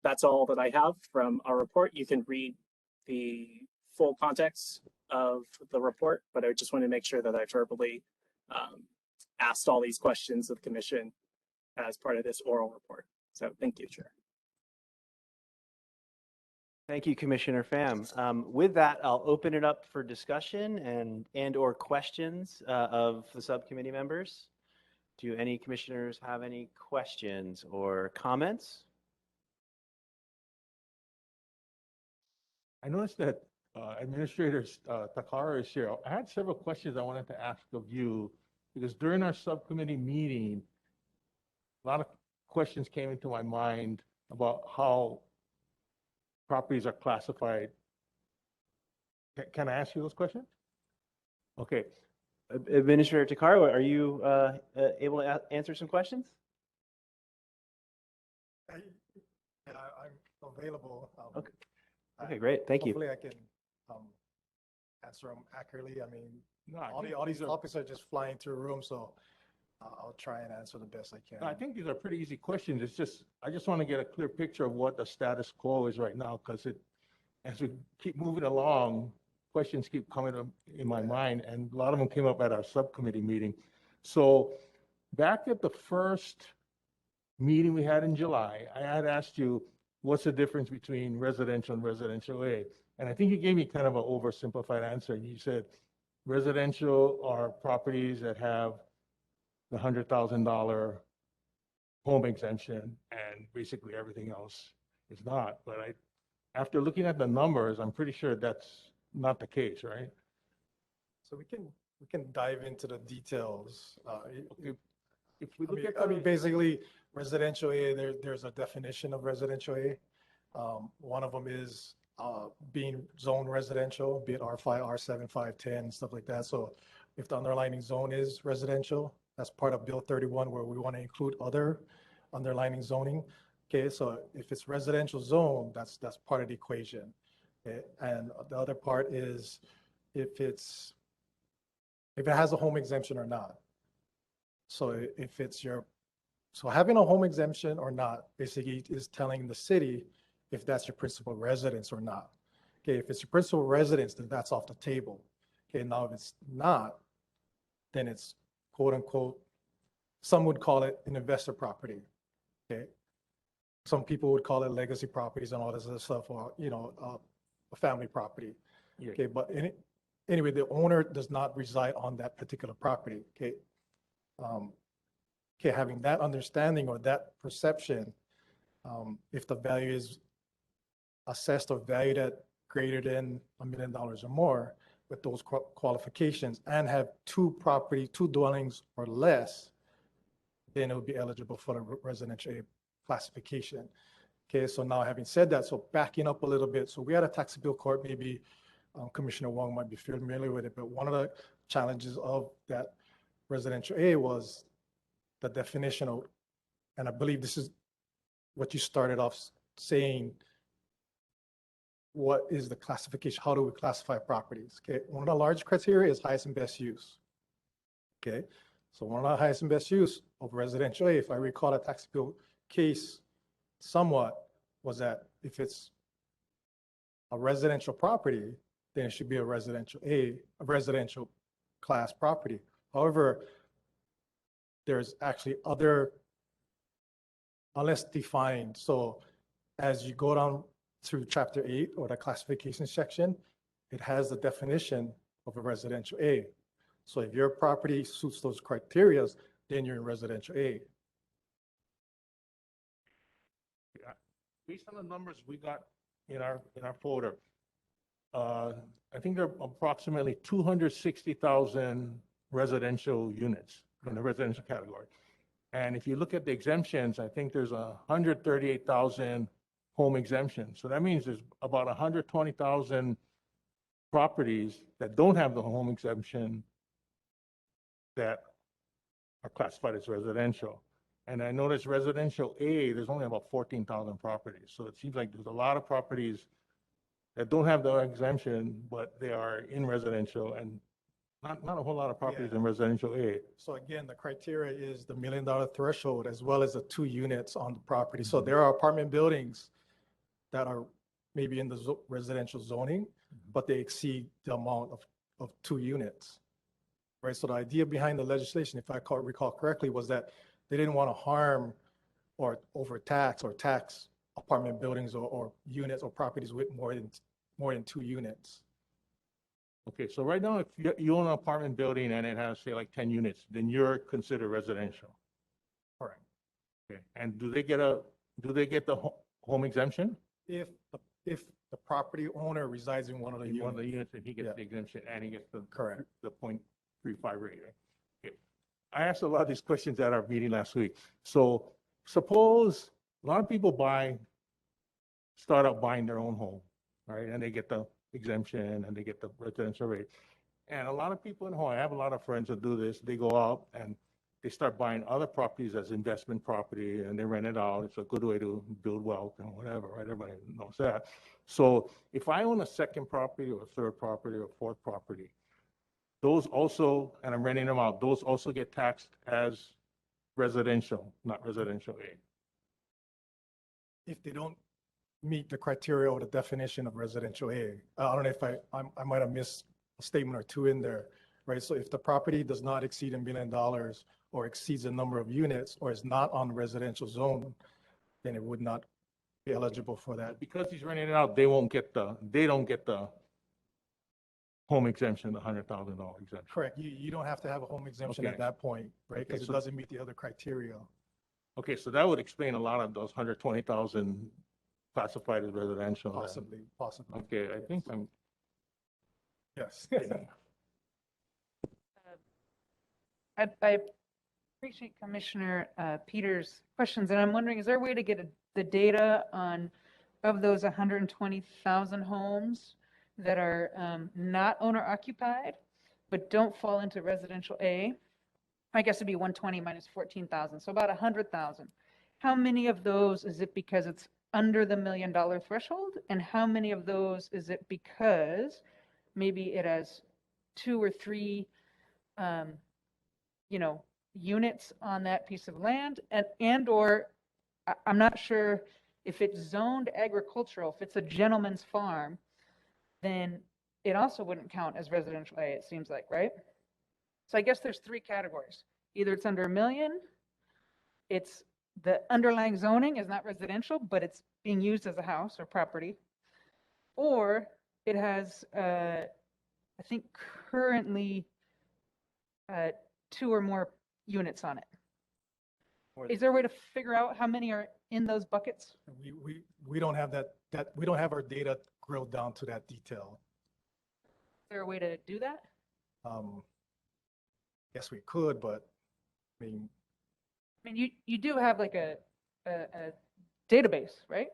That's all that I have from our report. You can read the full context of the report, but I just want to make sure that I verbally asked all these questions of the commission as part of this oral report. So thank you, Chair. Thank you, Commissioner Pham. With that, I'll open it up for discussion and/or questions of the subcommittee members. Do any commissioners have any questions or comments? I noticed that Administrator Takara is here. I had several questions I wanted to ask of you because during our subcommittee meeting, a lot of questions came into my mind about how properties are classified. Can I ask you those questions? Okay. Administrator Takara, are you able to answer some questions? Yeah, I'm available. Okay. Okay, great. Thank you. Hopefully I can answer them accurately. I mean, No, all these topics are just flying through a room, so I'll try and answer the best I can. I think these are pretty easy questions. It's just, I just want to get a clear picture of what the status quo is right now, because as we keep moving along, questions keep coming up in my mind, and a lot of them came up at our subcommittee meeting. So back at the first meeting we had in July, I had asked you, what's the difference between residential and residential A? And I think you gave me kind of an oversimplified answer. You said residential are properties that have the $100,000 home exemption, and basically everything else is not. But after looking at the numbers, I'm pretty sure that's not the case, right? So we can dive into the details. Okay. If we look at I mean, basically, residential A, there's a definition of residential A. One of them is being zone residential, be it R5, R7, 510, stuff like that. So if the underlying zone is residential, that's part of Bill 31, where we want to include other underlying zoning. Okay, so if it's residential zone, that's part of the equation. Okay? And the other part is if it has a home exemption or not. So so having a home exemption or not basically is telling the city if that's your principal residence or not. Okay, if it's your principal residence, then that's off the table. Okay, now if it's not, then it's quote unquote, some would call it an investor property. Okay, some people would call it legacy properties and all this other stuff, or a family property. Yeah. Okay, but anyway, the owner does not reside on that particular property. Okay. Okay, having that understanding or that perception, if the value is assessed or valued at greater than $1 million or more with those qualifications and have two dwellings or less, then it would be eligible for the residential A classification. Okay, so now having said that, so backing up a little bit, so we had a tax appeal court, maybe Commissioner Wong might be familiar with it, but one of the challenges of that residential A was the definition of, and I believe this is what you started off saying, what is the classification? How do we classify properties? Okay, one of the large criteria is highest and best use. Okay, so one of the highest and best use of residential A, if I recall a tax appeal case somewhat, was that if it's a residential property, then it should be a residential class property. However, there's actually other, unless defined. So as you go down through chapter 8 or the classification section, it has the definition of a residential A. So if your property suits those criteria, then you're in residential A. Yeah. Based on the numbers we got in our folder, I think there are approximately 260,000 residential units in the residential category. And if you look at the exemptions, I think there's 138,000 home exemptions. So that means there's about 120,000 properties that don't have the home exemption that are classified as residential. And I noticed residential A, there's only about 14,000 properties. So it seems like there's a lot of properties that don't have the exemption, but they are in residential, and not a whole lot of properties in residential A. So again, the criteria is the $1 million threshold as well as the 2 units on the property. So there are apartment buildings that are maybe in the residential zoning, but they exceed the amount of 2 units. Right, so the idea behind the legislation, if I recall correctly, was that they didn't want to harm or overtax or tax apartment buildings or units or properties with more than 2 units. Okay, so right now, if you own an apartment building and it has, say, like 10 units, then you're considered residential. Correct. Okay, and do they get the home exemption? If the property owner resides in one of the In one of the units. units, and he gets the exemption, and he gets the Correct. the 0.35 rate, right? Okay. I asked a lot of these questions at our meeting last week. So suppose a lot of people start out buying their own home, right? And they get the exemption and they get the residential rate. And a lot of people in Hawaii, I have a lot of friends that do this. They go out and they start buying other properties as investment property and they rent it out. It's a good way to build wealth and whatever, right? Everybody knows that. So if I own a second property or a third property or a fourth property, those also, and I'm renting them out, those also get taxed as residential, not residential A. If they don't meet the criteria or the definition of residential A. I don't know if I might have missed a statement or two in there, right? So if the property does not exceed $1 million or exceeds a number of units or is not on residential zone, then it would not be eligible for that. Because he's renting it out, they don't get the home exemption, the $100,000 exemption. Correct. You don't have to have a home exemption Okay. at that point, right? Because so- it doesn't meet the other criteria. Okay, so that would explain a lot of those 120,000 classified as residential. then. Possibly. Okay, I think I'm, Yes. I appreciate Commissioner Peters' questions, and I'm wondering, is there a way to get the data of those 120,000 homes that are not owner occupied, but don't fall into residential A? I guess it'd be 120 minus 14,000, so about 100,000. How many of those is it because it's under the $1 million threshold? And how many of those is it because maybe it has 2 or 3, units on that piece of land, or I'm not sure if it's zoned agricultural, if it's a gentleman's farm, then it also wouldn't count as residential A, it seems like, right? So I guess there's 3 categories. Either it's under $1 million, it's the underlying zoning is not residential, but it's being used as a house or property, or it has, I think currently 2 or more units on it. Is there a way to figure out how many are in those buckets? We don't have that we don't have our data grilled down to that detail. Is there a way to do that? Yes, we could, but I mean, You do have like a database, right?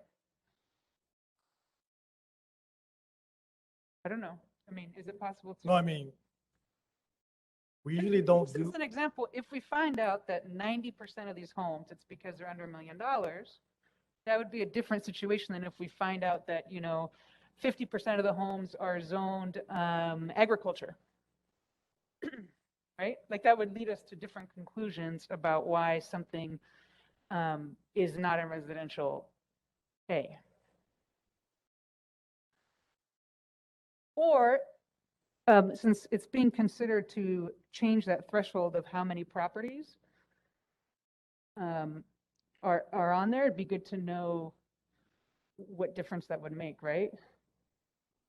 I don't know. I mean, is it possible to? no, I mean, we usually don't Just as do, an example, if we find out that 90% of these homes, it's because they're under $1 million, that would be a different situation than if we find out that, 50% of the homes are zoned agriculture. Right? Like that would lead us to different conclusions about why something is not in residential A. Or since it's being considered to change that threshold of how many properties are on there, it'd be good to know what difference that would make, right?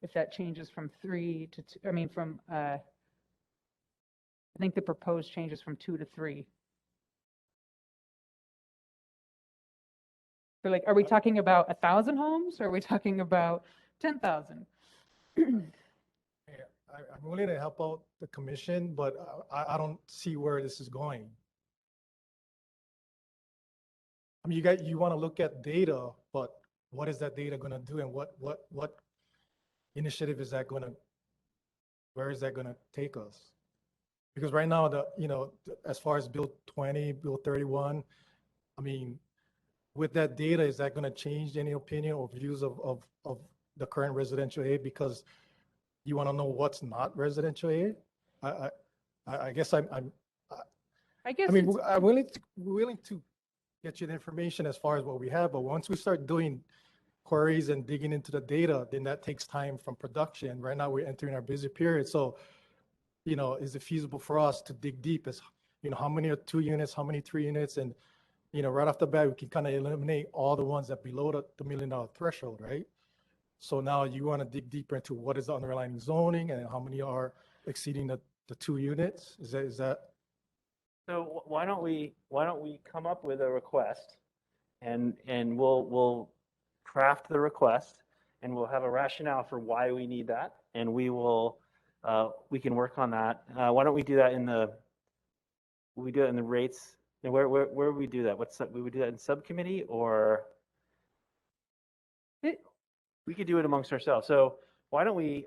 If that changes from 3 to 2, I think the proposed changes from 2 to 3. So like, are we talking about 1,000 homes or are we talking about 10,000? I'm willing to help out the commission, but I don't see where this is going. I mean, you want to look at data, but what is that data going to do and what initiative is that going to, where is that going to take us? Because right now, as far as Bill 20, Bill 31, I mean, with that data, is that going to change any opinion or views of the current residential aid? Because you want to know what's not residential aid? I guess I guess mean, it's, I'm willing to get you the information as far as what we have, but once we start doing queries and digging into the data, then that takes time from production. Right now, we're entering our busy period. So, is it feasible for us to dig deep as, how many are 2 units, how many 3 units? And, right off the bat, we can kind of eliminate all the ones that below the $1 million threshold, right? So now you want to dig deeper into what is the underlying zoning and how many are exceeding the 2 units? Is that? So why don't we come up with a request, and we'll craft the request, and we'll have a rationale for why we need that, and we can work on that. Why don't we do that in the rates? And where would we do that? We would do that in subcommittee, or we could do it amongst ourselves. So why don't we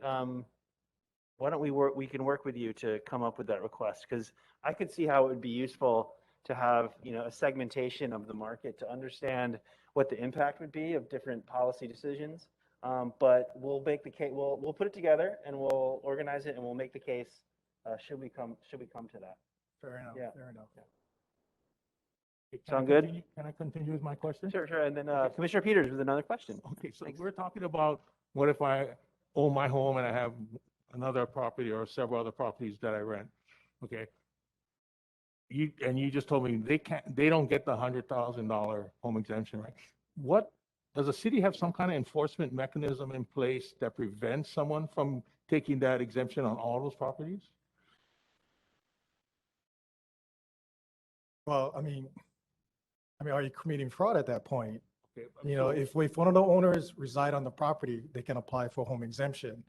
work? We can work with you to come up with that request, because I could see how it would be useful to have a segmentation of the market to understand what the impact would be of different policy decisions. But we'll make the case. We'll put it together and we'll organize it and we'll make the case. Should we come to that? Fair enough. Yeah. Fair enough. Yeah. Can Sound I good? continue- Can I continue with my question? Sure. And then Commissioner Peters with another question. Okay, so we're talking about what if I own my home and I have another property or several other properties that I rent, okay? You just told me they don't get the $100,000 home exemption, right? Does the city have some kind of enforcement mechanism in place that prevents someone from taking that exemption on all those properties? Well, I mean, are you committing fraud at that point? Okay, If one of the owners reside on the property, they can apply for home exemption.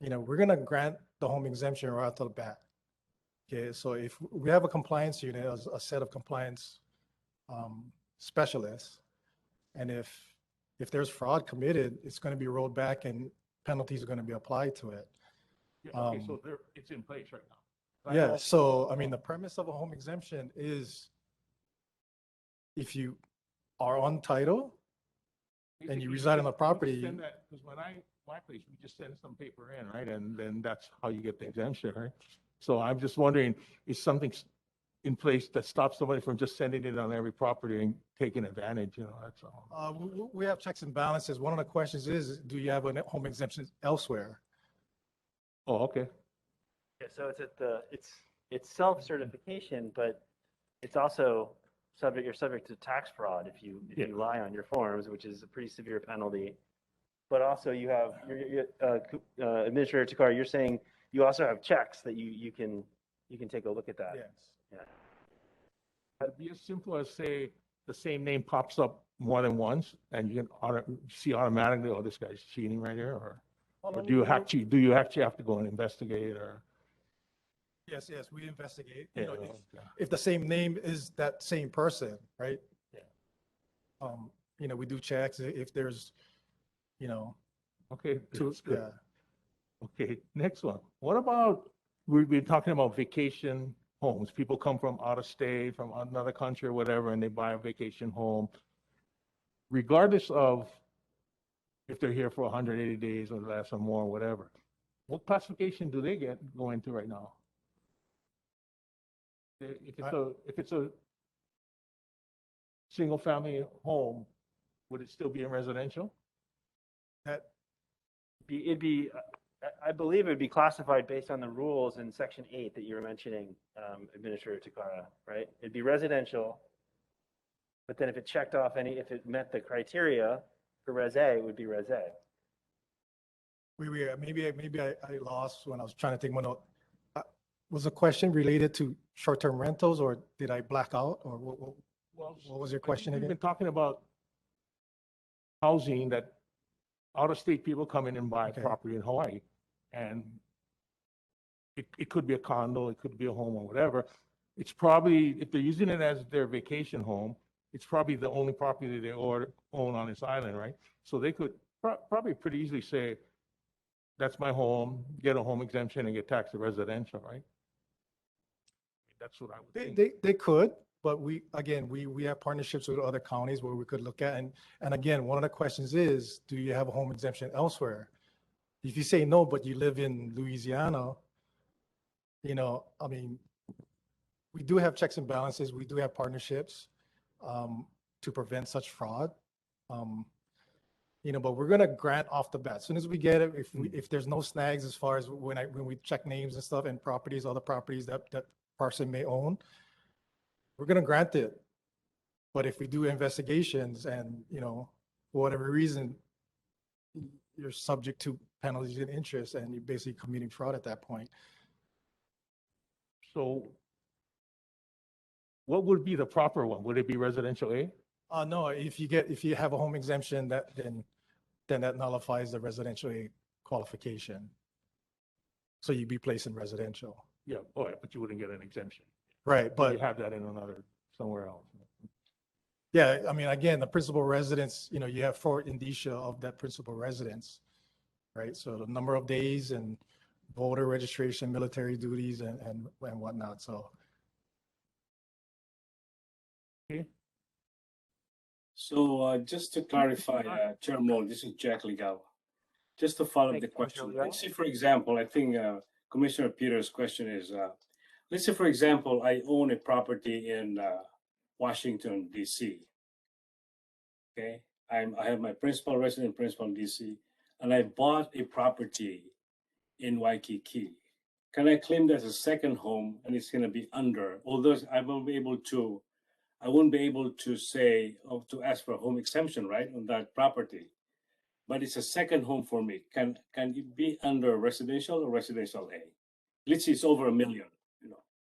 We're going to grant the home exemption right off the bat. Okay, so if we have a compliance unit, a set of compliance specialists, and if there's fraud committed, it's going to be rolled back and penalties are going to be applied to it. Yeah, okay, so it's in place right now. Yeah, so I mean, the premise of a home exemption is if you are on title and you reside on the property. Because my place, we just send some paper in, right? And then that's how you get the exemption, right? So I'm just wondering, is something in place that stops somebody from just sending it on every property and taking advantage, that's all. We have checks and balances. One of the questions is, do you have a home exemption elsewhere? Oh, okay. Yeah, so it's self-certification, but it's also you're subject to tax fraud if you lie on your forms, which is a pretty severe penalty. But also you have Administrator Takar, you're saying you also have checks that you can take a look at that. Yes. Yeah. It'd be as simple as, say, the same name pops up more than once and you can see automatically, oh, this guy's cheating right here, or do you actually have to go and investigate, or? Yes, we investigate. Yeah, if the same name is that same person, right? Yeah. We do checks if there's, Okay, two, that's good. yeah. Okay, next one. What about, we've been talking about vacation homes. People come from out of state, from another country or whatever, and they buy a vacation home. Regardless of if they're here for 180 days or less or more, or whatever, what classification do they go into right now? If it's a single family home, would it still be in residential? I believe it'd be classified based on the rules in Section 8 that you were mentioning, Administrator Takara, right? It'd be residential, but then if it checked off if it met the criteria for Res A, it would be Res A. Maybe I lost when I was trying to take one note. Was the question related to short-term rentals, or did I black out, or what was your question We've again? been talking about housing that out-of-state people come in and buy Okay. property in Hawaii. And it could be a condo, it could be a home or whatever. It's probably, if they're using it as their vacation home, it's probably the only property they own on this island, right? So they could probably pretty easily say, that's my home, get a home exemption and get taxed as residential, right? That's what I would They, think. they could, but we have partnerships with other counties where we could look at. And again, one of the questions is, do you have a home exemption elsewhere? If you say no, but you live in Louisiana, I mean, we do have checks and balances. We do have partnerships to prevent such fraud. But we're gonna grant off the bat. As soon as we get it, if there's no snags as far as when we check names and stuff and properties, other properties that person may own, we're gonna grant it. But if we do investigations and, for whatever reason, you're subject to penalties and interest and you're basically committing fraud at that point. So what would be the proper one? Would it be residential A? No, if you have a home exemption, then that nullifies the residential A qualification. So you'd be placed in residential. Yeah, all right, but you wouldn't get an exemption. Right, You but have that in somewhere else. yeah, I mean, again, the principal residence, you have 4 indicia of that principal residence, right? So the number of days and voter registration, military duties and whatnot, so. Okay. So just to clarify, Chair Moore, this is Jack Legal. Just to follow up the Thank you, question, Legal. let's say, for example, I think Commissioner Peters' question is, let's say, for example, I own a property in Washington, D.C. Okay, I have my principal resident in D.C. and I bought a property in Waikiki. Can I claim that as a second home and it's going to be under? Although I won't be able to say or to ask for a home exemption, right, on that property. But it's a second home for me. Can it be under residential or residential A? Let's say it's over $1 million,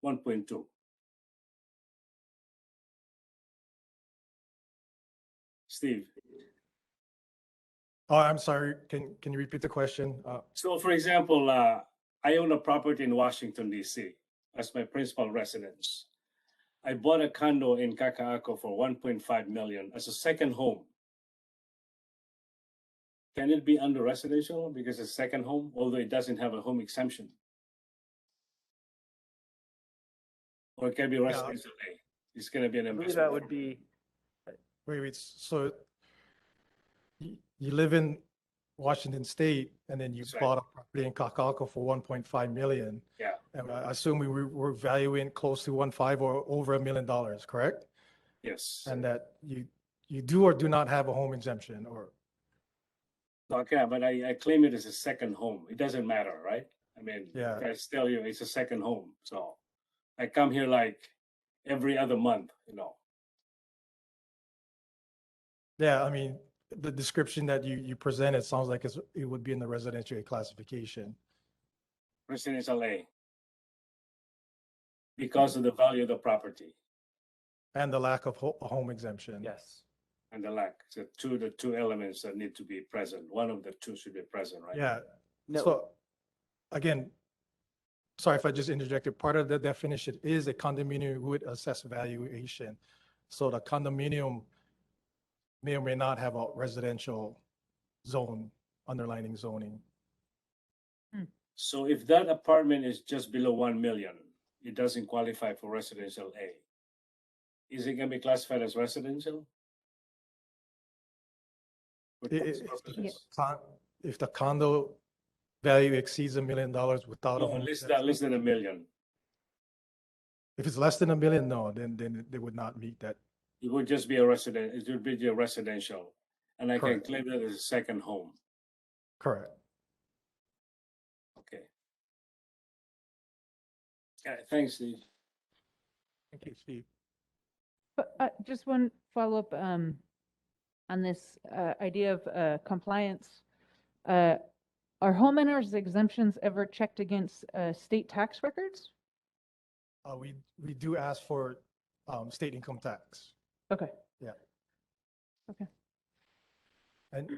1.2. Steve. Oh, I'm sorry, can you repeat the question? So for example, I own a property in Washington, D.C. as my principal residence. I bought a condo in Kaka'ako for 1.5 million as a second home. Can it be under residential because it's a second home, although it doesn't have a home exemption? Or it can be residential A. It's going to be an I believe investment. that would be, Wait, so you live in Washington State and then you That's right. bought a property in Kakalako for 1.5 million. Yeah, And I assume we were valuing close to 1.5 or over $1 million, correct? yes. And that you do or do not have a home exemption or, Okay, but I claim it as a second home. It doesn't matter, right? I mean, Yeah. I tell you, it's a second home. So I come here like every other month, yeah, I mean, the description that you presented sounds like it would be in the residential classification. residential A. Because of the value of the property And the lack of a home exemption. yes. and the lack. So the two elements that need to be present. One of the two should be present, right? Yeah. No. So again, sorry if I just interjected, part of the definition is a condominium would assess valuation. So the condominium may or may not have a residential zone, underlining zoning. So if that apartment is just below 1 million, it doesn't qualify for residential A. Is it gonna be classified as residential? For tax purposes? If the condo value exceeds $1 million without a No, home. less than 1 million. If it's less than $1 million, no, then they would not meet that. It would just be a resident, it would be a residential. And I can Correct. claim that as a second home. Correct. Okay. Thanks, Steve. Thank you, Steve. But just one follow-up on this idea of compliance. Are homeowners exemptions ever checked against state tax records? We do ask for state income tax. Okay. Yeah. Okay. And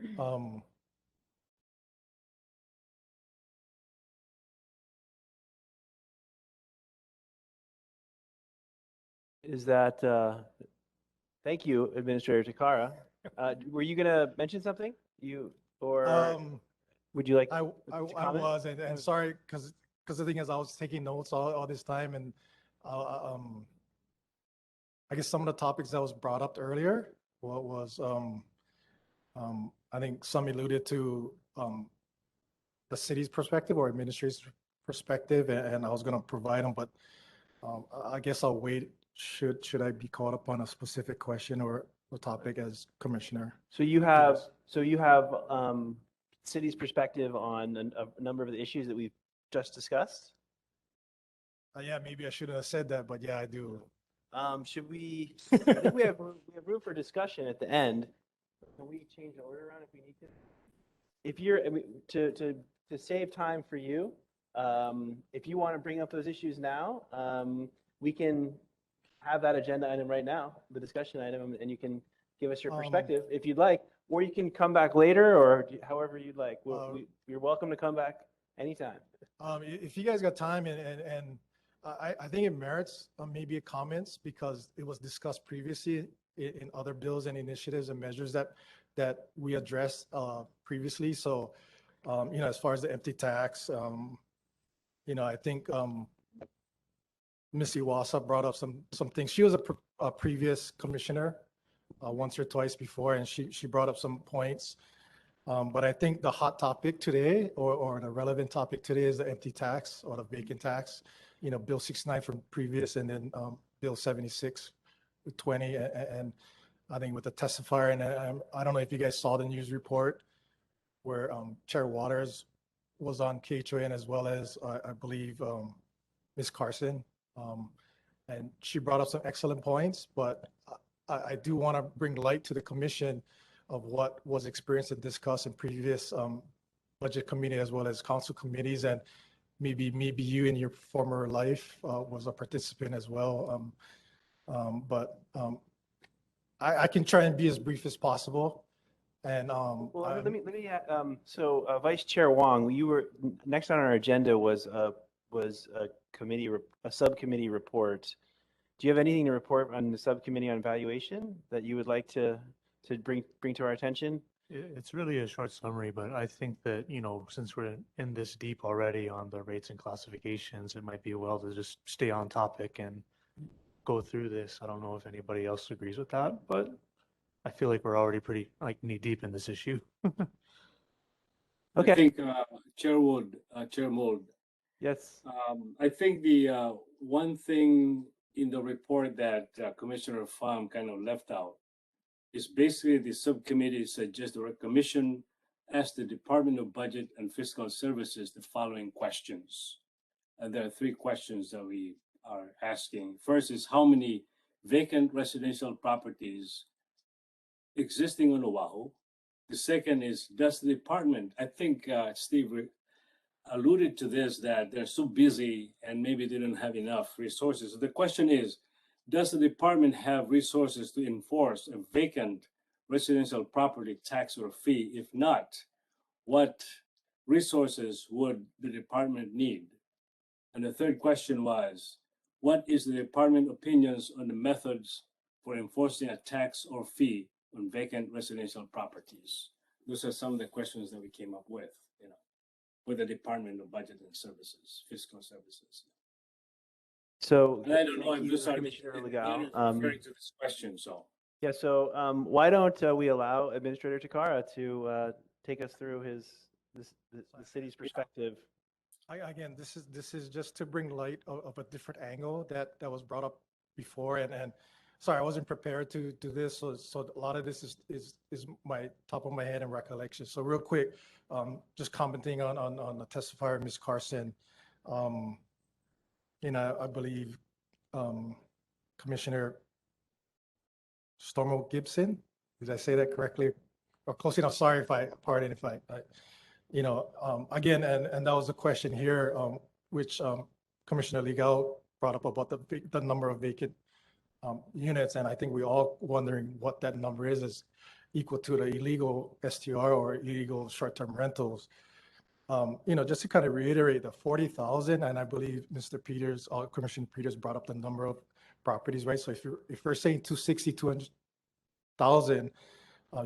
Is that, thank you, Administrator Takara. Were you gonna mention something? Or would you like? I to comment? was, and sorry, because the thing is, I was taking notes all this time, and I guess some of the topics that was brought up earlier was, I think some alluded to the city's perspective or administration's perspective, and I was going to provide them, but I guess I'll wait. Should I be caught up on a specific question or a topic as commissioner? So you have, city's perspective on a number of the issues that we've just discussed? Yeah, maybe I shouldn't have said that, but yeah, I do. Should we, I think we have room for discussion at the end. Can we change the order around if we need to? If you're, I mean, to save time for you, if you want to bring up those issues now, we can have that agenda item right now, the discussion item, and you can give us your perspective if you'd like, or you can come back later, or however you'd like. You're welcome to come back anytime. If you guys got time, and I think it merits maybe a comments, because it was discussed previously in other bills and initiatives and measures that we addressed previously. So, as far as the empty tax, I think Ms. Iwasa brought up some things. She was a previous commissioner once or twice before, and she brought up some points. But I think the hot topic today, or the relevant topic today, is the empty tax or the vacant tax. Bill 69 from previous, and then Bill 76 with 20, and I think with the testifier. And I don't know if you guys saw the news report where Chair Waters was on KHON, as well as I believe Ms. Carson, and she brought up some excellent points. But I do want to bring light to the commission of what was experienced and discussed in previous budget committee as well as council committees, and maybe you in your former life was a participant as well. But I can try and be as brief as possible. And well, let me so Vice Chair Wong, you were next on our agenda was a subcommittee report. Do you have anything to report on the subcommittee on valuation that you would like to bring to our attention? It's really a short summary, but I think that, since we're in this deep already on the rates and classifications, it might be well to just stay on topic and go through this. I don't know if anybody else agrees with that, but I feel like we're already pretty knee deep in this issue. Okay. I think Chair Mould. Yes. I think the one thing in the report that Commissioner Pham kind of left out is basically the subcommittee suggests the commission ask the Department of Budget and Fiscal Services the following questions. And there are 3 questions that we are asking. First is, how many vacant residential properties existing on Oahu? The second is, does the department, I think Steve alluded to this, that they're so busy and maybe they don't have enough resources. So the question is, does the department have resources to enforce a vacant residential property tax or fee? If not, what resources would the department need? And the third question was, what is the department opinions on the methods for enforcing a tax or fee on vacant residential properties? Those are some of the questions that we came up with, with the Department of Budget and Services, Fiscal Services. So And I don't know if you, this are Commissioner Legal. referring to this question, so. Yeah, so why don't we allow Administrator Takara to take us through the city's perspective? Again, this is just to bring light of a different angle that was brought up before, and sorry, I wasn't prepared to do this, so a lot of this is my top of my head and recollection. So real quick, just commenting on the testifier, Ms. Carson. I believe Commissioner Stormo Gibson, did I say that correctly or close enough? Sorry if pardon if I again, and that was a question here, which Commissioner Legal brought up about the number of vacant units, and I think we all wondering what that number is equal to the illegal STR or illegal short-term rentals. Just to kind of reiterate the 40,000, and I believe Mr. Peters, Commissioner Peters brought up the number of properties, right? So if we're saying 200,000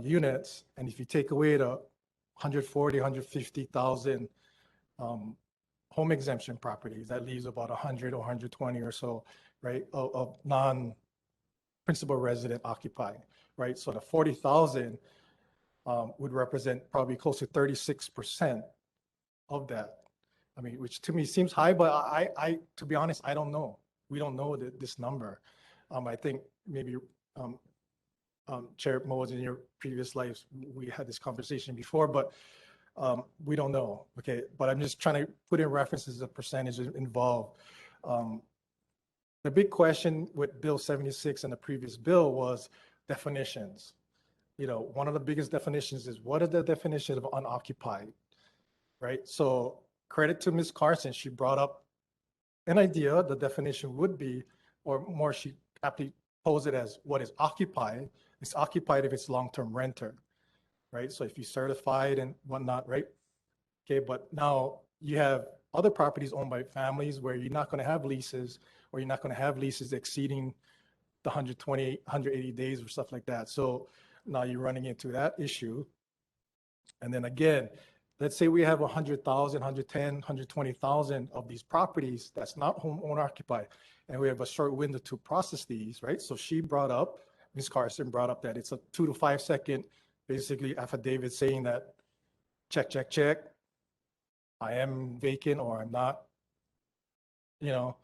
units, and if you take away the 150,000 home exemption properties, that leaves about 100 or 120 or so right, of non-principal resident occupied, right? So the 40,000 would represent probably close to 36% of that. I mean, which to me seems high, but to be honest, I don't know. We don't know this number. I think maybe Chair Moses, in your previous lives, we had this conversation before, but we don't know. Okay, but I'm just trying to put in references of percentages involved. The big question with Bill 76 and the previous bill was definitions. You know, one of the biggest definitions is what is the definition of unoccupied, right? So credit to Ms. Carson, she brought up an idea. The definition would be, or more, she aptly posed it as what is occupied. It's occupied if it's long-term renter, right? So if you certified and whatnot, right? Okay, but now you have other properties owned by families where you're not going to have leases, or you're not going to have leases exceeding the 120, 180 days or stuff like that. So now you're running into that issue. And then again, let's say we have 100,000, 110, 120,000 of these properties that's not home owner occupied, and we have a short window to process these, right? So she brought up, Ms. Carson brought up that it's a 2 to 5 second, basically affidavit saying that check, check, check, I am vacant or I'm not, you know,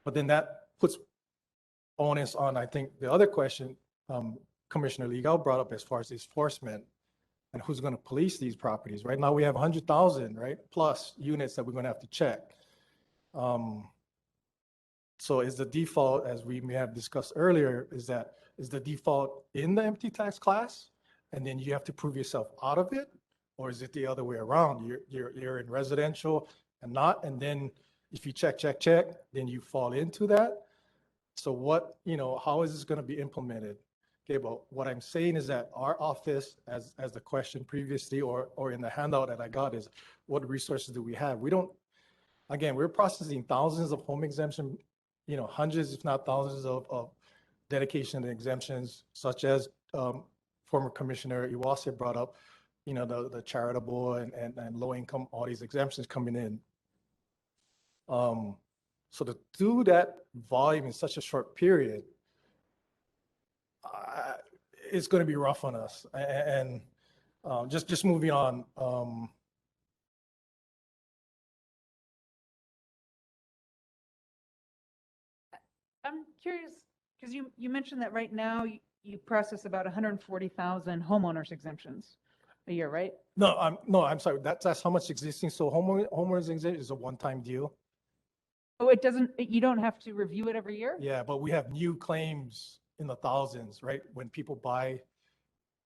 but then that puts onus on, I think, the other question Commissioner Legal brought up as far as enforcement and who's going to police these properties. Right now we have 100,000, right, plus units that we're going to have to check. So is the default, as we may have discussed earlier, is the default in the empty tax class, and then you have to prove yourself out of it, or is it the other way around? You're in residential and not, and then if you check, then you fall into that. So what, you know, how is this going to be implemented? Okay, but what I'm saying is that our office, as the question previously or in the handout that I got, is what resources do we have? We don't, again, we're processing thousands of home exemption, you know, hundreds, if not thousands of dedication and exemptions, such as former Commissioner Iwase brought up, you know, the charitable and low income, all these exemptions coming in. So to do that volume in such a short period, it's going to be rough on us. And just moving on. I'm curious, because you mentioned that right now you process about 140,000 homeowners exemptions a year, right? No, I'm sorry. That's how much existing. So homeowners exemption is a one-time deal. Oh, it doesn't, you don't have to review it every year? Yeah, but we have new claims in the thousands, right? When people buy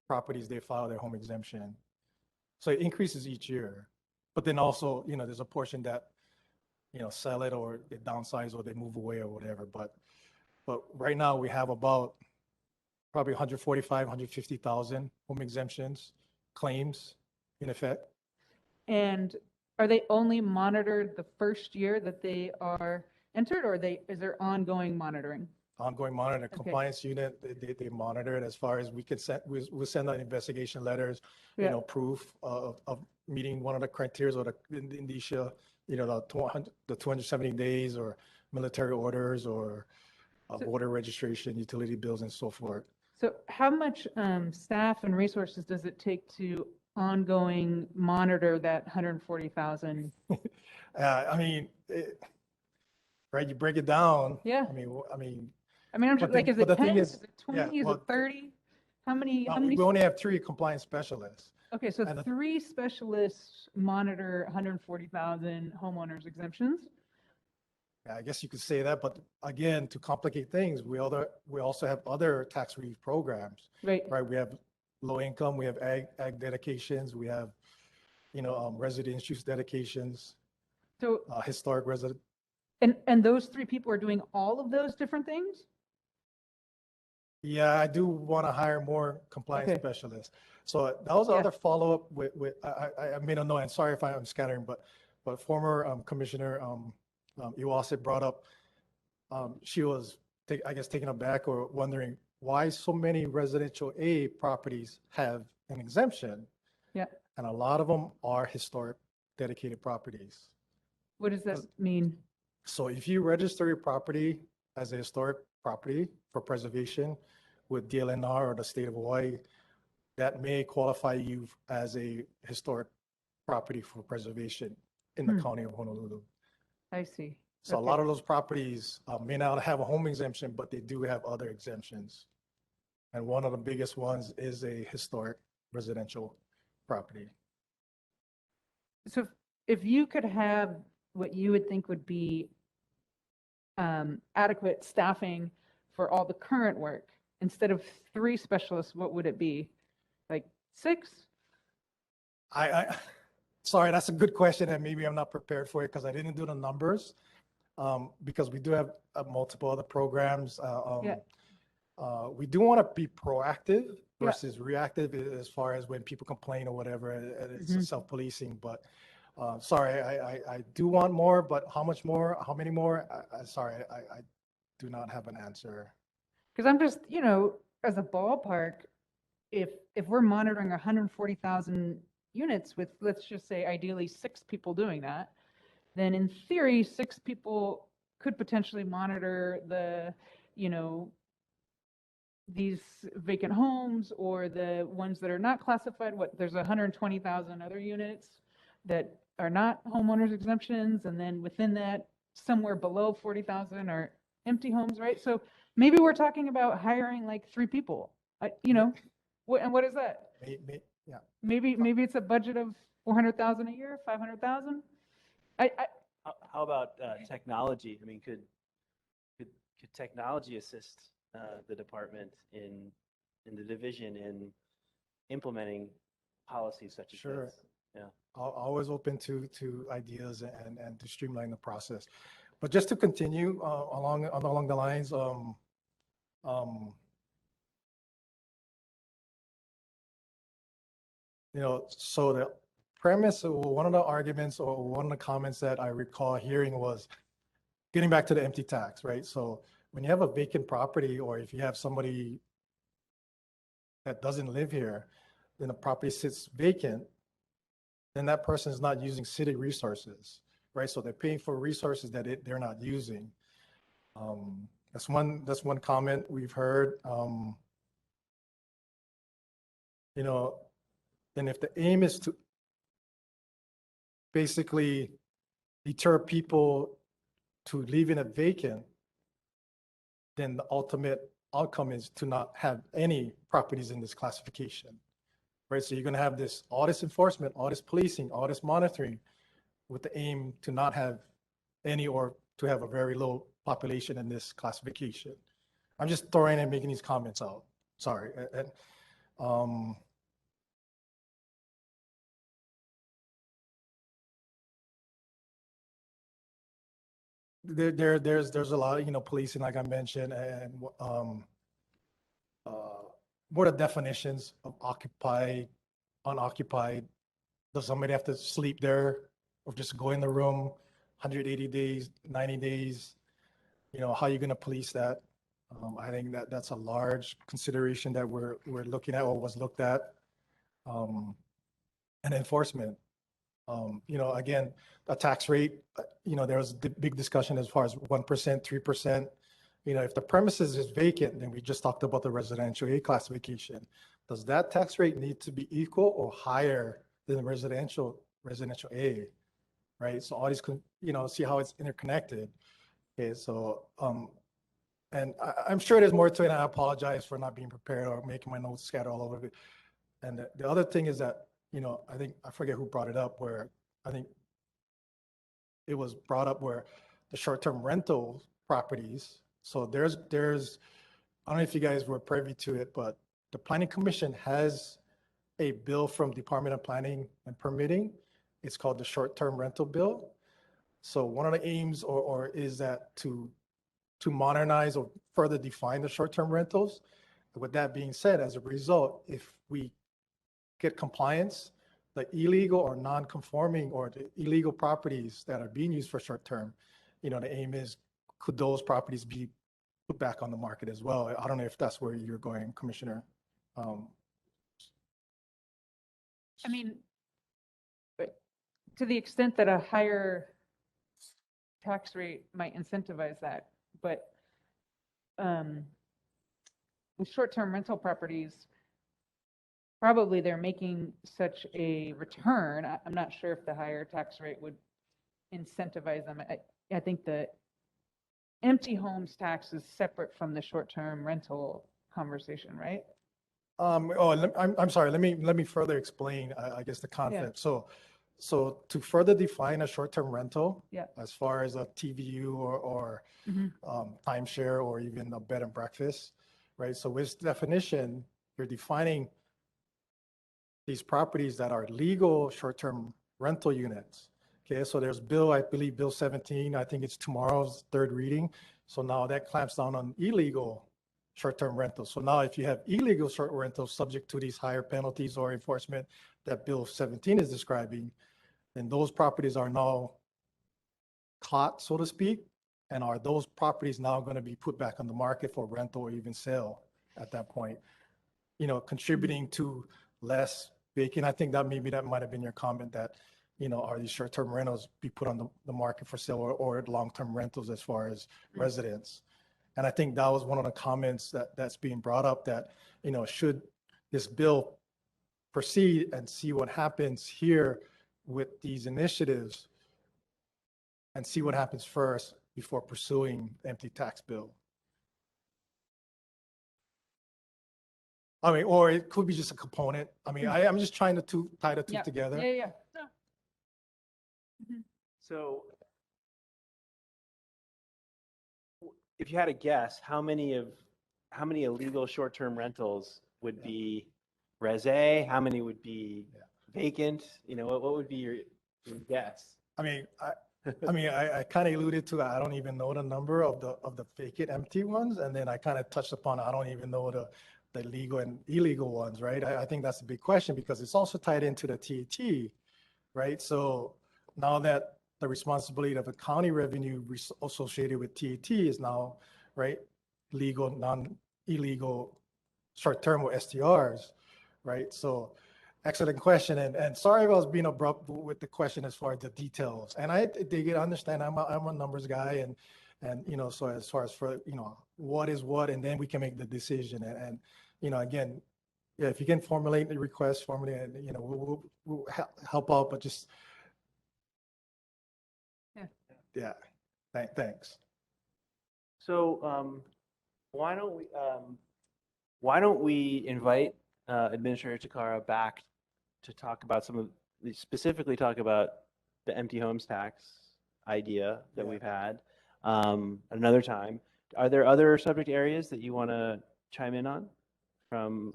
properties, they file their home exemption. So it increases each year. But then also, you know, there's a portion that, you know, sell it or they downsize or they move away or whatever. But right now we have about probably 145, 150,000 home exemptions claims in effect. And are they only monitored the first year that they are entered, or is there ongoing monitoring? Ongoing monitor, compliance unit, they monitor it as far as we could send, we'll send out investigation letters, you know, proof of meeting one of the criteria or the indicia, you know, the 270 days or military orders or voter registration, utility bills and so forth. So how much staff and resources does it take to ongoing monitor that 140,000? I mean, right, you break it down. Yeah. I mean, I'm just like, is it 10, is it 20, is yeah, it 30? How many? we only have 3 compliance specialists. Okay, so 3 specialists monitor 140,000 homeowners exemptions. I guess you could say that, but again, to complicate things, we also have other tax relief programs. Right. Right. We have low income, we have ag dedications, we have, you know, residence use dedications. So historic resident. And those 3 people are doing all of those different things? Yeah, I do want to hire more compliance specialists. So that was another follow-up with I made a note, and sorry if I'm scattering, but former Commissioner Iwase brought up, she was, I guess, taken aback or wondering why so many residential A properties have an exemption. Yeah. And a lot of them are historic dedicated properties. What does that mean? So if you register your property as a historic property for preservation with DLNR or the state of Hawaii, that may qualify you as a historic property for preservation in the county of Honolulu. I see. So a Okay. lot of those properties may not have a home exemption, but they do have other exemptions. And one of the biggest ones is a historic residential property. So if you could have what you would think would be adequate staffing for all the current work, instead of 3 specialists, what would it be? Like 6? Sorry, that's a good question, and maybe I'm not prepared for it because I didn't do the numbers. Because we do have multiple other programs. We do want to be proactive versus reactive as far as when people complain or whatever, and it's self-policing. But sorry, I do want more, but how much more, how many more? Sorry, I do not have an answer. Because I'm just, as a ballpark, if we're monitoring 140,000 units with, let's just say, ideally 6 people doing that, then in theory, 6 people could potentially monitor the, these vacant homes or the ones that are not classified. There's 120,000 other units that are not homeowners exemptions. And then within that, somewhere below 40,000 are empty homes, right? So maybe we're talking about hiring like 3 people, and what is that? Yeah. Maybe it's a budget of 400,000 a year, 500,000. How about technology? I mean, could technology assist the department in the division in implementing policies such as Sure. this? Yeah. Always open to ideas and to streamline the process. But just to continue along the lines, so the premise, or one of the arguments or one of the comments that I recall hearing was getting back to the empty tax, right? So when you have a vacant property, or if you have somebody that doesn't live here, then the property sits vacant, then that person is not using city resources, right? So they're paying for resources that they're not using. That's one comment we've heard. Then if the aim is to basically deter people to leaving it vacant, then the ultimate outcome is to not have any properties in this classification, right? So you're going to have all this enforcement, all this policing, all this monitoring with the aim to not have any, or to have a very low population in this classification. I'm just throwing and making these comments out. Sorry. There's a lot of, policing, like I mentioned, and what are definitions of occupied, unoccupied? Does somebody have to sleep there or just go in the room 180 days, 90 days? How are you going to police that? I think that's a large consideration that we're looking at, or was looked at. And enforcement. Again, a tax rate, there was a big discussion as far as 1%, 3%. If the premises is vacant, then we just talked about the residential A classification. Does that tax rate need to be equal or higher than the residential A, right? So all these, see how it's interconnected. Okay, so, and I'm sure there's more to it, and I apologize for not being prepared or making my notes scatter all over it. And the other thing is that, I think, I forget who brought it up, where I think it was brought up where the short-term rental properties. So there's, I don't know if you guys were privy to it, but the Planning Commission has a bill from Department of Planning and Permitting. It's called the short-term rental bill. So one of the aims or is that to modernize or further define the short-term rentals. With that being said, as a result, if we get compliance, the illegal or non-conforming or the illegal properties that are being used for short-term, the aim is, could those properties be put back on the market as well? I don't know if that's where you're going, Commissioner. I mean, but to the extent that a higher tax rate might incentivize that, but with short-term rental properties, probably they're making such a return. I'm not sure if the higher tax rate would incentivize them. I think the empty homes tax is separate from the short-term rental conversation, right? I'm sorry, let me further explain, I guess, the concept. So to further define a short-term rental, Yeah. as far as a TVU or timeshare or even a bed and breakfast, right? So with this definition, you're defining these properties that are legal short-term rental units. Okay, so there's I believe Bill 17, I think it's tomorrow's third reading. So now that clamps down on illegal short-term rentals. So now if you have illegal short rentals subject to these higher penalties or enforcement that Bill 17 is describing, then those properties are now caught, so to speak, and are those properties now going to be put back on the market for rental or even sale at that point, contributing to less vacant. I think that maybe that might have been your comment that, are these short-term rentals be put on the market for sale or long-term rentals as far as residents? And I think that was one of the comments that's being brought up that, should this bill proceed and see what happens here with these initiatives and see what happens first before pursuing the empty tax bill. I mean, or it could be just a component. I mean, I'm just trying to tie the two together. Yeah. So if you had a guess, how many illegal short-term rentals would be resi? How many would be vacant? What would be your guess? I mean, I kind of alluded to that. I don't even know the number of the vacant empty ones. And then I kind of touched upon, I don't even know the legal and illegal ones, right? I think that's a big question because it's also tied into the TAT, right? So now that the responsibility of the county revenue associated with TAT is now, right, legal, non-illegal, short-term or STRs, right? So excellent question. And sorry if I was being abrupt with the question as far as the details. And I dig it, understand I'm a numbers guy and so as far as for, what is what, and then we can make the decision. And again, yeah, if you can formulate the request, formulate, and, we'll help out, but just, yeah, thanks. So why don't we invite Administrator Takara back to talk about specifically talk about the empty homes tax idea that we've had another time. Are there other subject areas that you want to chime in on from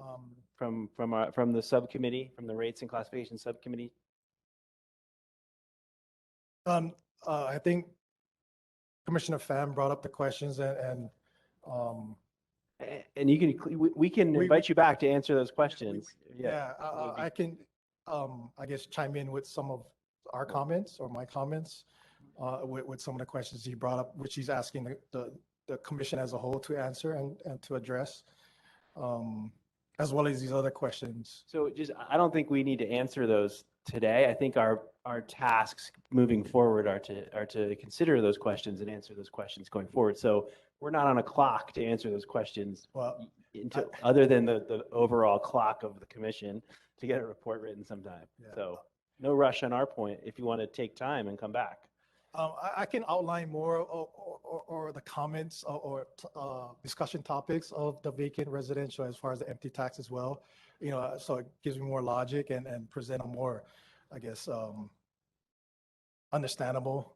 the subcommittee, from the rates and classification subcommittee? I think Commissioner Pham brought up the questions and we can invite you back to answer those questions. I can, I guess, chime in with some of our comments or my comments with some of the questions he brought up, which he's asking the commission as a whole to answer and to address, as well as these other questions. So I don't think we need to answer those today. I think our tasks moving forward are to consider those questions and answer those questions going forward. So we're not on a clock to answer those questions, other than the overall clock of the commission to get a report written sometime. So no rush on our point if you want to take time and come back. I can outline more or the comments or discussion topics of the vacant residential as far as the empty tax as well. So it gives me more logic and present a more, I guess, understandable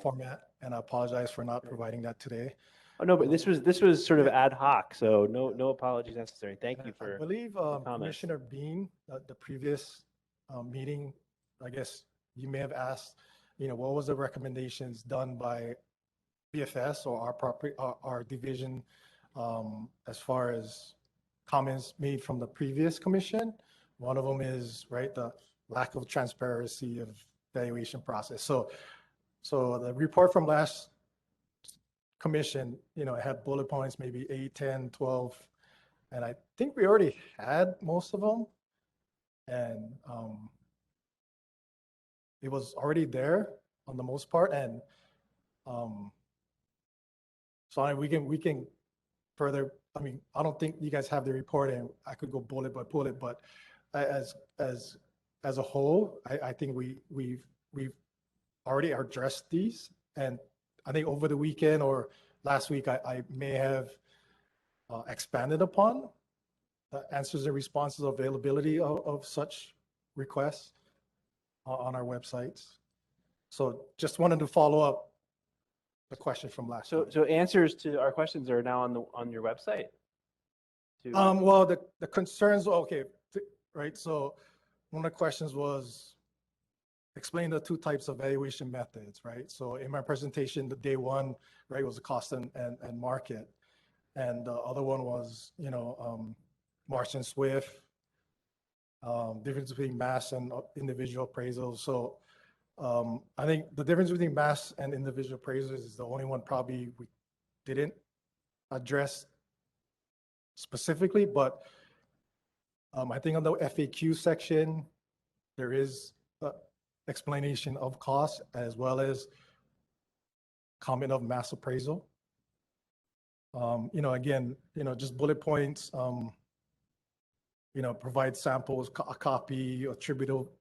format. And I apologize for not providing that today. Oh no, but this was sort of ad hoc, so no apologies necessary. Thank you for. I believe Commissioner Bean, the previous meeting, I guess you may have asked, what was the recommendations done by BFS or our division as far as comments made from the previous commission. One of them is, right, the lack of transparency of valuation process. So the report from last commission, it had bullet points, maybe 8, 10, 12, and I think we already had most of them. And it was already there on the most part. And so we can further, I mean, I don't think you guys have the report and I could go bullet by bullet, but as a whole, I think we've already addressed these. And I think over the weekend or last week, I may have expanded upon the answers and responses availability of such requests on our websites. So just wanted to follow up the question from last So, time. so answers to our questions are now on your website? Well, the concerns, okay, right? So one of the questions was explain the two types of valuation methods, right? So in my presentation, the day one, right, was the cost and market. And the other one was, Marsh and Swift, difference between mass and individual appraisals. So I think the difference between mass and individual appraisals is the only one probably we didn't address specifically, but I think on the FAQ section, there is explanation of cost as well as comment of mass appraisal. Again, just bullet points, provide samples, a copy, attributable,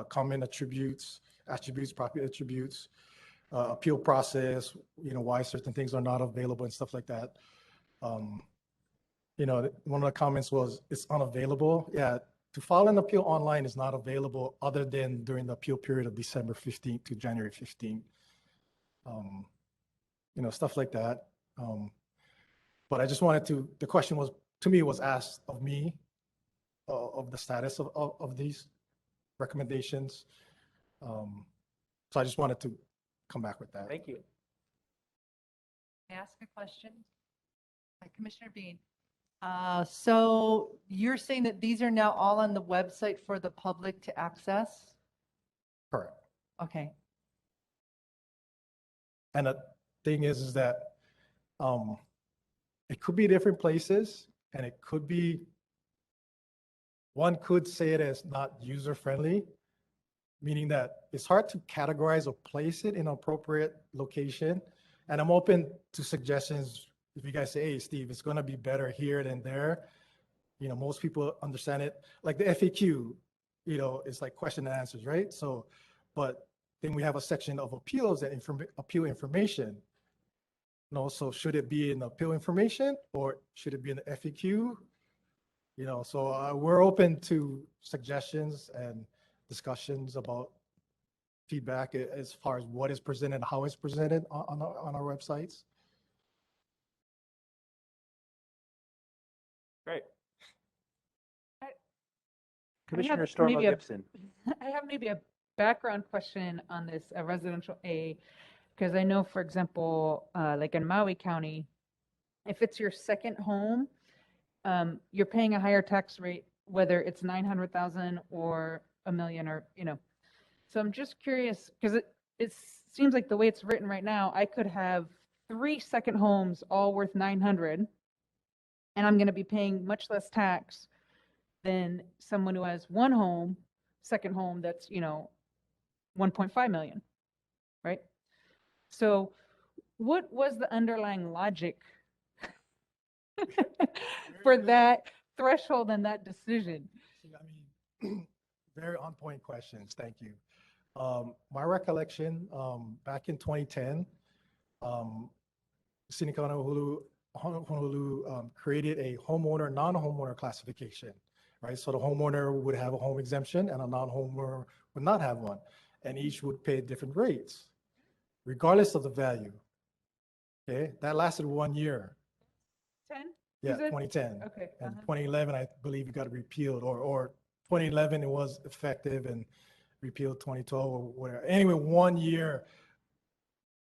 common attributes, property attributes, appeal process, why certain things are not available and stuff like that. One of the comments was it's unavailable. Yeah, to file an appeal online is not available other than during the appeal period of December 15th to January 15th. Stuff like that. But I just wanted to, the question was, to me, was asked of me, of the status of these recommendations. So I just wanted to come back with that. Thank you. May I ask a question? Commissioner Bean. So you're saying that these are now all on the website for the public to access? Correct. Okay. And the thing is that it could be different places, and it could be, one could say it as not user-friendly, meaning that it's hard to categorize or place it in an appropriate location. And I'm open to suggestions. If you guys say, hey, Steve, it's going to be better here than there, most people understand it. Like the FAQ, it's like question and answers, right? So, but then we have a section of appeals and appeal information. So should it be in appeal information or should it be in the FAQ? So we're open to suggestions and discussions about feedback as far as what is presented, how it's presented on our websites. Great. I Commissioner have Stormo maybe a- Gibson. I have maybe a background question on this residential A, because I know, for example, like in Maui County, if it's your second home, you're paying a higher tax rate, whether it's 900,000 or $1 million or, So I'm just curious, because it seems like the way it's written right now, I could have 3 second homes all worth 900, and I'm going to be paying much less tax than someone who has one home, second home that's, 1.5 million, right? So what was the underlying logic for that threshold and that decision? Very on point questions. Thank you. My recollection, back in 2010, City of Honolulu created a homeowner, non-homeowner classification, right? So the homeowner would have a home exemption and a non-homeowner would not have one. And each would pay different rates, regardless of the value. Okay, that lasted 1 year. 10? Yeah, 2010. Okay. And 2011, I believe it got repealed, or 2011, it was effective and repealed 2012 or whatever. Anyway, 1 year,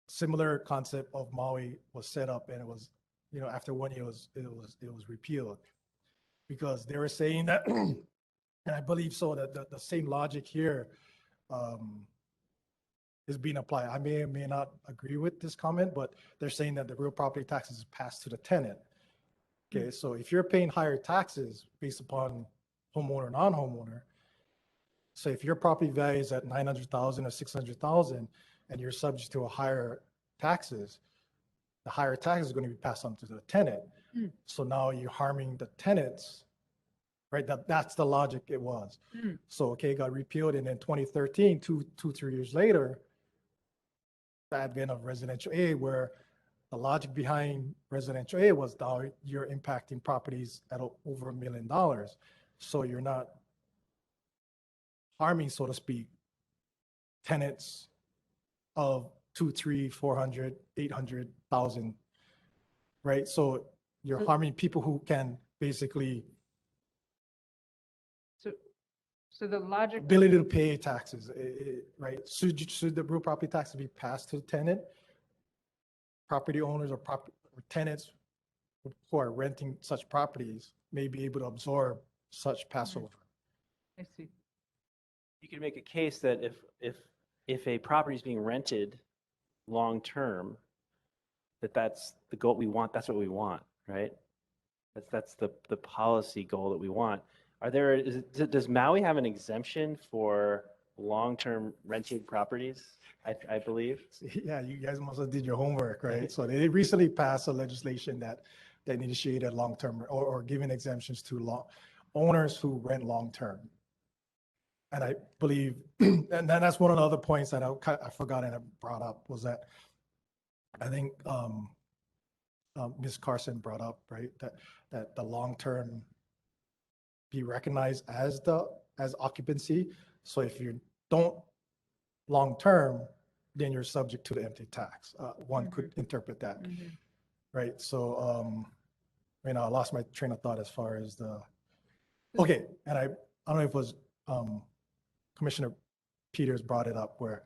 similar concept of Maui was set up, and it was, after 1 year, it was repealed because they were saying that, and I believe so, that the same logic here is being applied. I may or may not agree with this comment, but they're saying that the real property taxes is passed to the tenant. Okay, so if you're paying higher taxes based upon homeowner, non-homeowner, so if your property value is at 900,000 or 600,000 and you're subject to a higher taxes, the higher tax is going to be passed on to the tenant. Mm. So now you're harming the tenants, right? That's the logic it was. Mm. So, okay, it got repealed, and in 2013, 3 years later, the advent of residential A, where the logic behind residential A was now you're impacting properties at over $1 million. So you're not harming, so to speak, tenants of 2, 3, 400, 800,000, right? So you're harming people who can basically So the logic. ability to pay taxes, right? Should the real property tax be passed to the tenant? Property owners or tenants who are renting such properties may be able to absorb such passover. I see. You could make a case that if a property is being rented long-term, that's the goal we want, that's what we want, right? That's the policy goal that we want. Does Maui have an exemption for long-term rented properties? I believe. Yeah, you guys must have did your homework, right? So they recently passed a legislation that initiated long-term or giving exemptions to owners who rent long-term. And I believe, and then that's one of the other points that I forgot and I brought up was that I think Ms. Carson brought up, right, that the long-term be recognized as occupancy. So if you don't long-term, then you're subject to the empty tax. One could interpret that, right? So, I lost my train of thought as far as okay, and I don't know if it was Commissioner Peters brought it up or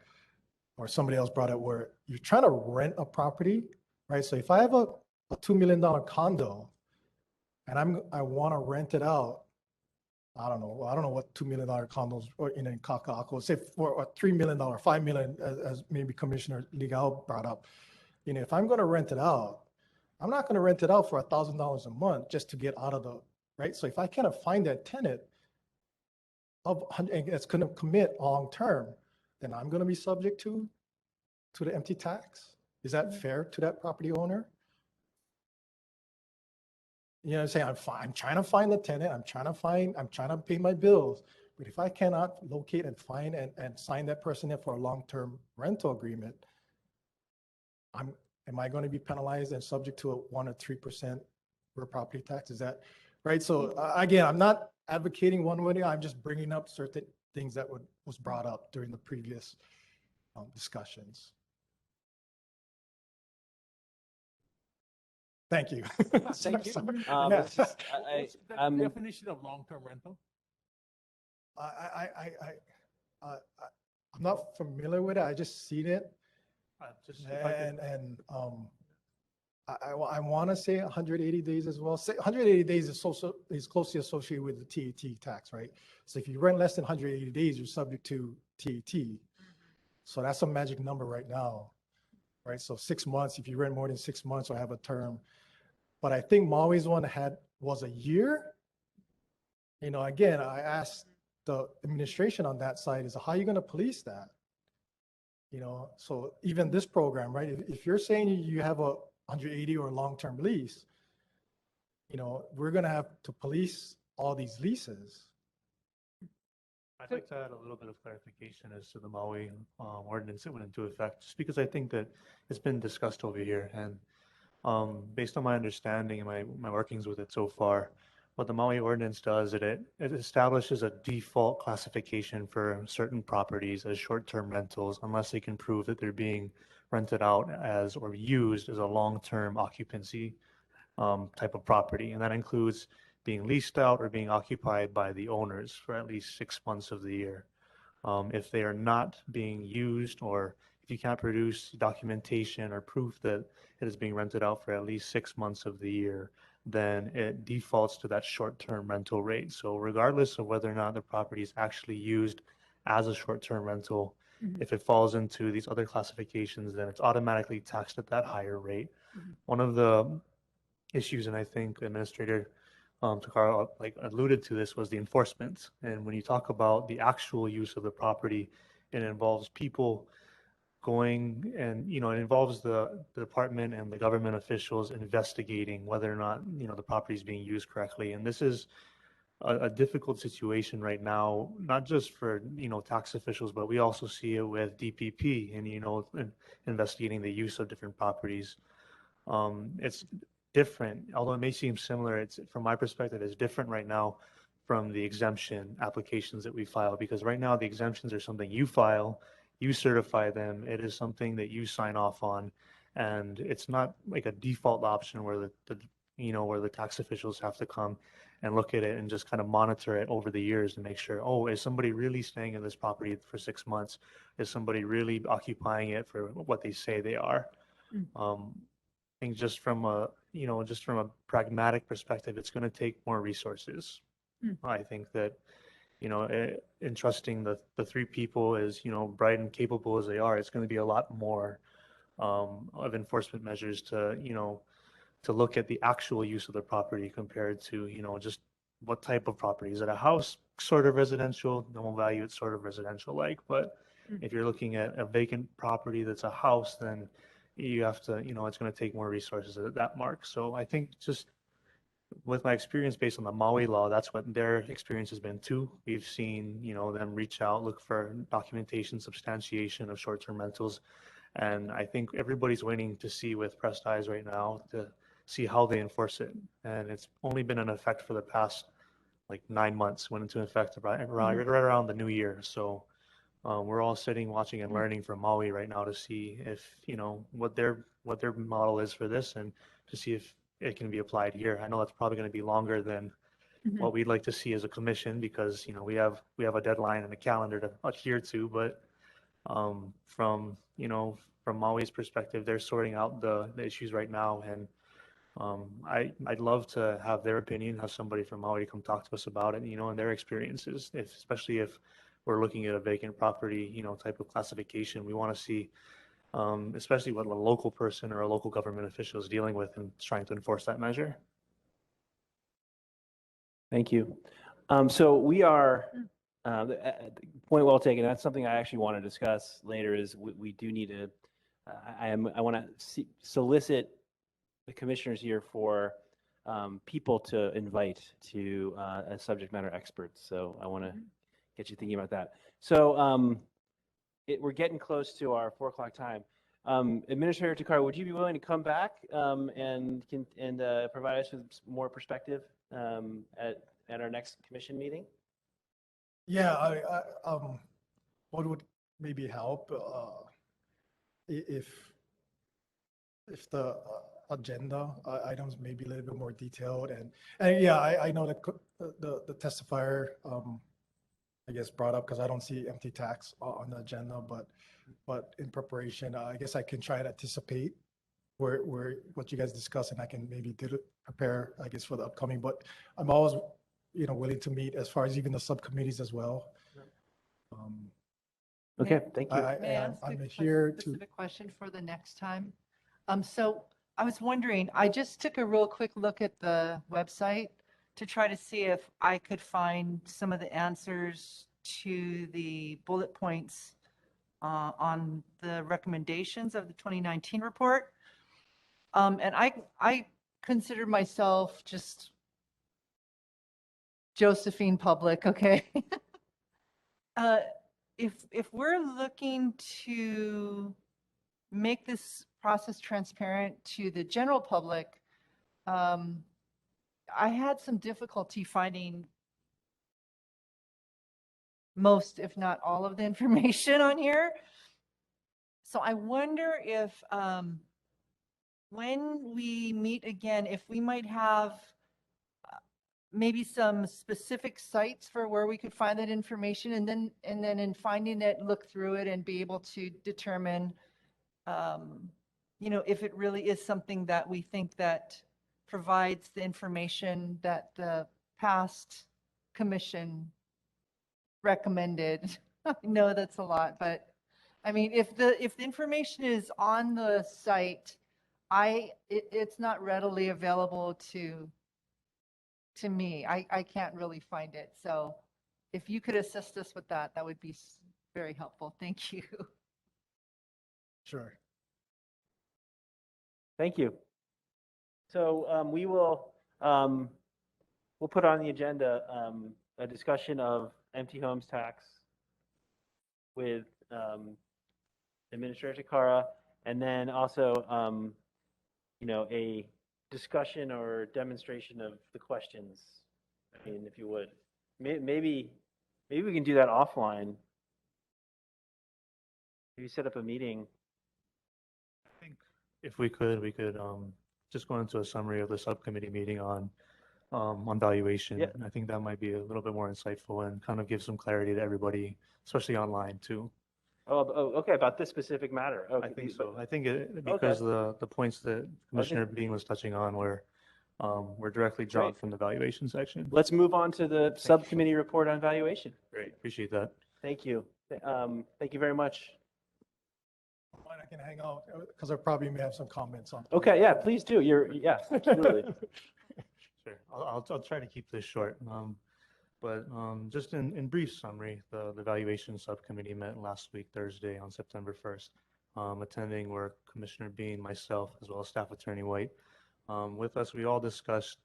somebody else brought it where you're trying to rent a property, right? So if I have a $2 million condo and I want to rent it out, I don't know what $2 million condos or in Kaka'ako, say for $3 million, $5 million, as maybe Commissioner Legal brought up. If I'm going to rent it out, I'm not going to rent it out for $1,000 a month just to get out of right? So if I cannot find that tenant that's going to commit long-term, then I'm going to be subject to the empty tax. Is that fair to that property owner? I'm saying I'm trying to find the tenant. I'm trying to pay my bills. But if I cannot locate and find and sign that person in for a long-term rental agreement, am I going to be penalized and subject to a 1 or 3% real property tax? Is that right? So again, I'm not advocating one way. I'm just bringing up certain things that was brought up during the previous discussions. Thank you. Thank you. What's the definition of long-term rental? I'm not familiar with it. I just seen it. I want to say 180 days as well. Say 180 days is closely associated with the TAT tax, right? So if you rent less than 180 days, you're subject to TAT. So that's a magic number right now, right? So 6 months, if you rent more than 6 months or have a term. But I think Maui's one was a year. Again, I asked the administration on that side is how are you going to police that? So even this program, right? If you're saying you have a 180 or a long-term lease, we're going to have to police all these leases. I'd like to add a little bit of clarification as to the Maui ordinance that went into effect, just because I think that it's been discussed over here. And based on my understanding and my workings with it so far, what the Maui ordinance does, it establishes a default classification for certain properties as short-term rentals, unless they can prove that they're being rented out as or used as a long-term occupancy type of property. And that includes being leased out or being occupied by the owners for at least 6 months of the year. If they are not being used, or if you can't produce documentation or proof that it is being rented out for at least 6 months of the year, then it defaults to that short-term rental rate. So regardless of whether or not the property is actually used as a short-term rental, if it falls into these other classifications, then it's automatically taxed at that higher rate. One of the issues, and I think Administrator Takara alluded to this, was the enforcement. And when you talk about the actual use of the property, it involves people going and, it involves the department and the government officials investigating whether or not, the property is being used correctly. And this is a difficult situation right now, not just for, tax officials, but we also see it with DPP and, investigating the use of different properties. It's different, although it may seem similar, it's from my perspective, it's different right now from the exemption applications that we file, because right now the exemptions are something you file, you certify them, it is something that you sign off on, and it's not like a default option where where the tax officials have to come and look at it and just kind of monitor it over the years to make sure, oh, is somebody really staying in this property for 6 months? Is somebody really occupying it for what they say they are? I think just from a pragmatic perspective, it's going to take more resources. I think that, entrusting the three people as, bright and capable as they are, it's going to be a lot more of enforcement measures to, to look at the actual use of the property compared to, just what type of property. Is it a house, sort of residential? No one value it's sort of residential like, but if you're looking at a vacant property that's a house, then you have to, it's going to take more resources at that mark. So I think just with my experience based on the Maui law, that's what their experience has been too. We've seen, them reach out, look for documentation, substantiation of short-term rentals. And I think everybody's waiting to see with pressed eyes right now to see how they enforce it. And it's only been in effect for the past like 9 months, went into effect right around the new year. So we're all sitting, watching, and learning from Maui right now to see if, what their model is for this, and to see if it can be applied here. I know that's probably going to be longer than what we'd like to see as a commission, because, we have a deadline and a calendar to adhere to. But from Maui's perspective, they're sorting out the issues right now, and I'd love to have their opinion, have somebody from Maui come talk to us about it, and their experiences, especially if we're looking at a vacant property, type of classification. We want to see, especially what a local person or a local government official is dealing with and trying to enforce that measure. Thank you. So we are, point well taken. That's something I actually want to discuss later. Is we do need to, I want to solicit the commissioners here for people to invite to as subject matter experts. So I want to get you thinking about that. So we're getting close to our 4 o'clock time. Administrator Takara, would you be willing to come back and provide us with more perspective at our next commission meeting? Yeah, what would maybe help if the agenda items may be a little bit more detailed, and yeah, I know that the testifier I guess brought up, because I don't see empty tax on the agenda, but in preparation, I guess I can try and anticipate where what you guys discuss, and I can maybe prepare, I guess, for the upcoming. But I'm always, willing to meet as far as even the subcommittees as well. Okay, thank you. May I ask I'm a here to. specific question for the next time? So I was wondering, I just took a real quick look at the website to try to see if I could find some of the answers to the bullet points on the recommendations of the 2019 report. And I consider myself just Josephine Public, okay? If we're looking to make this process transparent to the general public, I had some difficulty finding most, if not all, of the information on here. So I wonder if when we meet again, if we might have maybe some specific sites for where we could find that information, and then in finding it, look through it and be able to determine, if it really is something that we think that provides the information that the past commission recommended. I know that's a lot, but I mean, if the information is on the site, it's not readily available to me. I can't really find it. So if you could assist us with that, that would be very helpful. Thank you. Sure. Thank you. So we'll put on the agenda a discussion of empty homes tax with Administrator Takara, and then also a discussion or demonstration of the questions. I mean, if you would, maybe we can do that offline. Maybe set up a meeting. I think if we could just go into a summary of the subcommittee meeting on valuation. Yeah. I think that might be a little bit more insightful and kind of give some clarity to everybody, especially online too. Oh, okay, about this specific matter. Okay, I think so. I think because the points that Commissioner Bean was touching on were directly drawn Great. from the valuation section. Let's move on to the subcommittee report on valuation. Great, appreciate that. Thank you. Thank you very much. Fine, I can hang out because I probably may have some comments on. Okay, yeah, please do. Yeah, absolutely. Sure, I'll try to keep this short. But just in brief summary, the valuation subcommittee met last week, Thursday, on September 1st. Attending were Commissioner Bean, myself, as well as Staff Attorney White. With us, we all discussed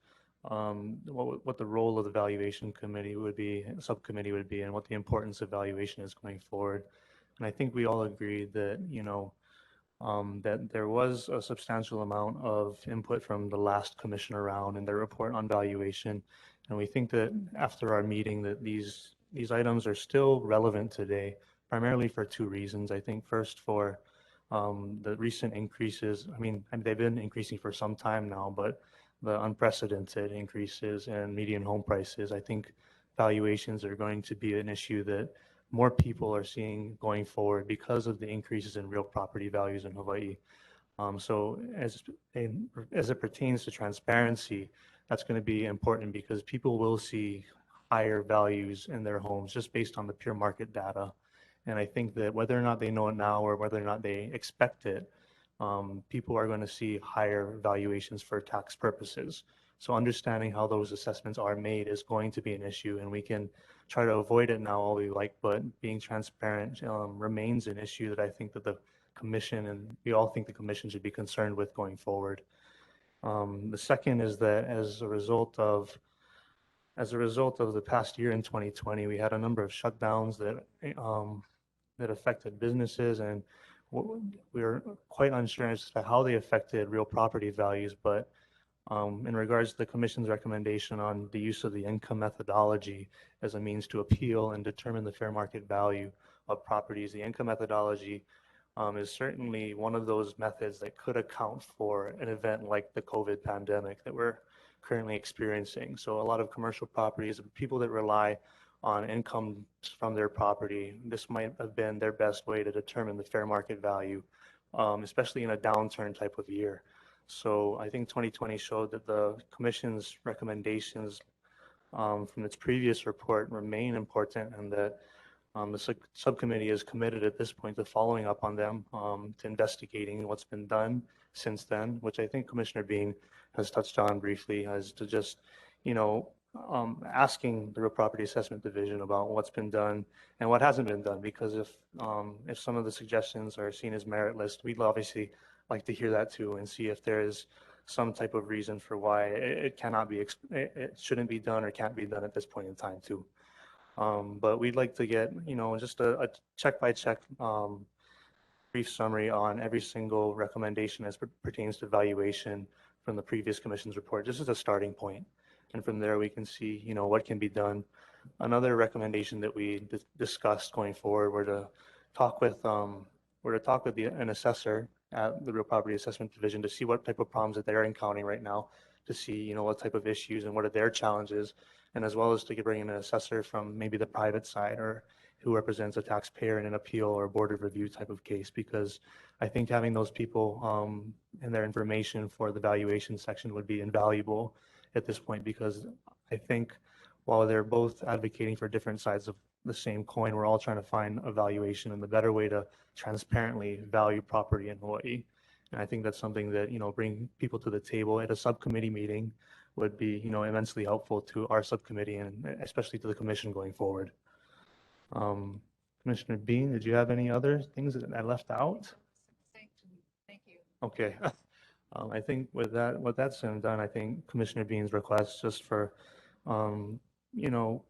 what the role of the valuation committee would be, subcommittee would be, and what the importance of valuation is going forward. And I think we all agreed that, that there was a substantial amount of input from the last commissioner round in their report on valuation. And we think that after our meeting that these items are still relevant today, primarily for two reasons. I think first for the recent increases. I mean, they've been increasing for some time now, but the unprecedented increases in median home prices, I think valuations are going to be an issue that more people are seeing going forward because of the increases in real property values in Hawaii. So as it pertains to transparency, that's going to be important because people will see higher values in their homes just based on the pure market data. And I think that whether or not they know it now or whether or not they expect it, people are going to see higher valuations for tax purposes. So understanding how those assessments are made is going to be an issue, and we can try to avoid it now all we like, but being transparent remains an issue that I think that the commission, and we all think the commission should be concerned with going forward. The second is that as a result of the past year in 2020, we had a number of shutdowns that affected businesses, and we were quite unsure as to how they affected real property values. But in regards to the commission's recommendation on the use of the income methodology as a means to appeal and determine the fair market value of properties, the income methodology is certainly one of those methods that could account for an event like the COVID pandemic that we're currently experiencing. So a lot of commercial properties, people that rely on income from their property, this might have been their best way to determine the fair market value, especially in a downturn type of year. So I think 2020 showed that the commission's recommendations from its previous report remain important, and that the subcommittee is committed at this point to following up on them, to investigating what's been done since then, which I think Commissioner Bean has touched on briefly, as to just, asking the Real Property Assessment Division about what's been done and what hasn't been done. Because if some of the suggestions are seen as meritless, we'd obviously like to hear that too, and see if there is some type of reason for why it cannot be, it shouldn't be done or can't be done at this point in time too. But we'd like to get, just a check by check brief summary on every single recommendation as pertains to valuation from the previous commission's report, just as a starting point. And from there, we can see, what can be done. Another recommendation that we discussed going forward were to talk with an assessor at the Real Property Assessment Division to see what type of problems that they're encountering right now, to see, what type of issues and what are their challenges, and as well as to bring in an assessor from maybe the private side or who represents a taxpayer in an appeal or board of review type of case, because I think having those people and their information for the valuation section would be invaluable at this point, because I think while they're both advocating for different sides of the same coin, we're all trying to find a valuation and the better way to transparently value property in Hawaii. And I think that's something that, bring people to the table at a subcommittee meeting would be, immensely helpful to our subcommittee and especially to the commission going forward. Commissioner Bean, did you have any other things that I left out? Okay. I think with that said and done, I think Commissioner Bean's request just for, um, you know,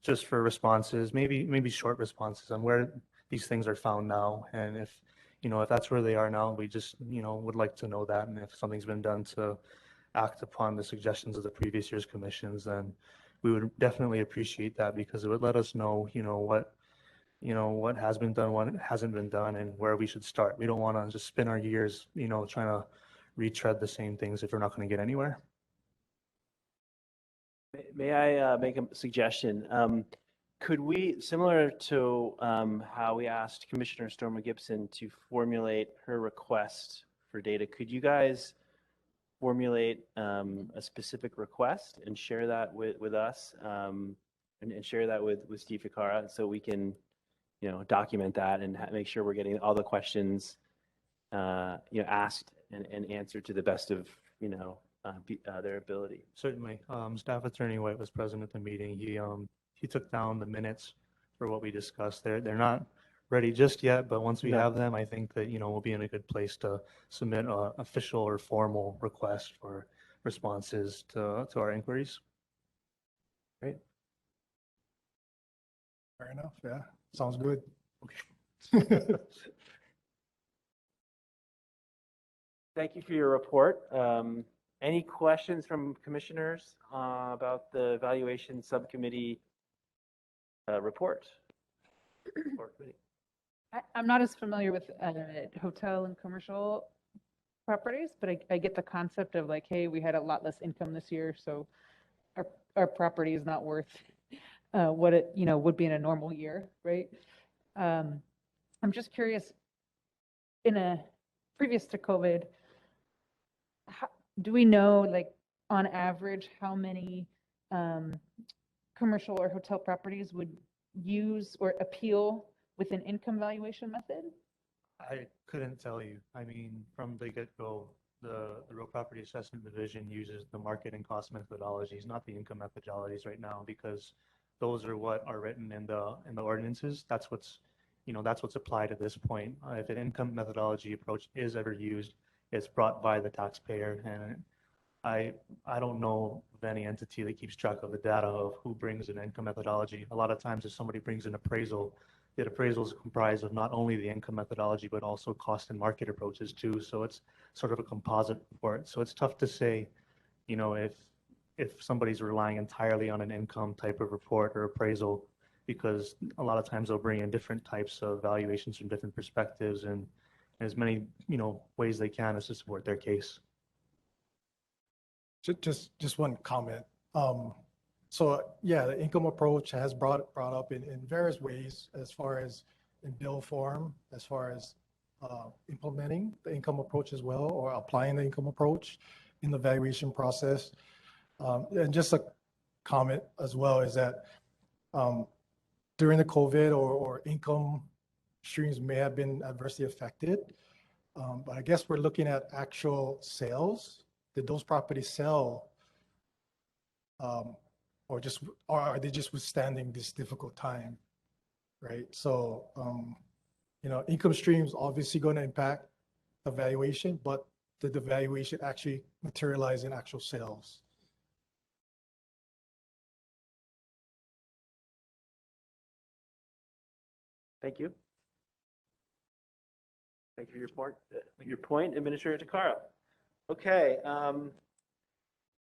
just for responses, maybe short responses on where these things are found now. And if, if that's where they are now, we just, would like to know that. And if something's been done to act upon the suggestions of the previous year's commissions, then we would definitely appreciate that because it would let us know, what has been done, what hasn't been done, and where we should start. We don't want to just spin our gears, trying to retread the same things if we're not going to get anywhere. May I make a suggestion? Could we, similar to how we asked Commissioner Storma Gibson to formulate her request for data, could you guys formulate a specific request and share that with us and share that with Steve Ficara so we can, document that and make sure we're getting all the questions, asked and answered to the best of, their ability. Certainly. Staff Attorney White was present at the meeting. He took down the minutes for what we discussed. They're not ready just yet, but once we No. have them, I think that, we'll be in a good place to submit an official or formal request for responses to our inquiries. Great. Fair enough, yeah, sounds good. Thank you for your report. Any questions from commissioners about the evaluation subcommittee report? Or committee? I'm not as familiar with hotel and commercial properties, but I get the concept of like, hey, we had a lot less income this year, so our property is not worth what it would be in a normal year, right? I'm just curious, previous to COVID, do we know, like, on average, how many commercial or hotel properties would use or appeal with an income valuation method? I couldn't tell you. I mean, from the get-go, the Real Property Assessment Division uses the market and cost methodologies, not the income methodologies right now, because those are what are written in the ordinances. That's what's applied at this point. If an income methodology approach is ever used, it's brought by the taxpayer, and I don't know of any entity that keeps track of the data of who brings an income methodology. A lot of times if somebody brings an appraisal, the appraisal is comprised of not only the income methodology, but also cost and market approaches too. So it's sort of a composite report. So it's tough to say, if somebody's relying entirely on an income type of report or appraisal, because a lot of times they'll bring in different types of valuations from different perspectives and as many, ways they can as to support their case. Just one comment. So yeah, the income approach has brought up in various ways as far as in bill form, as far as implementing the income approach as well, or applying the income approach in the valuation process. And just a comment as well is that during the COVID or income streams may have been adversely affected. But I guess we're looking at actual sales. Did those properties sell? Or are they just withstanding this difficult time, right? So, income streams obviously going to impact the valuation, but did the valuation actually materialize in actual sales? Thank you. Thank you for your point, Administrator Takara. Okay.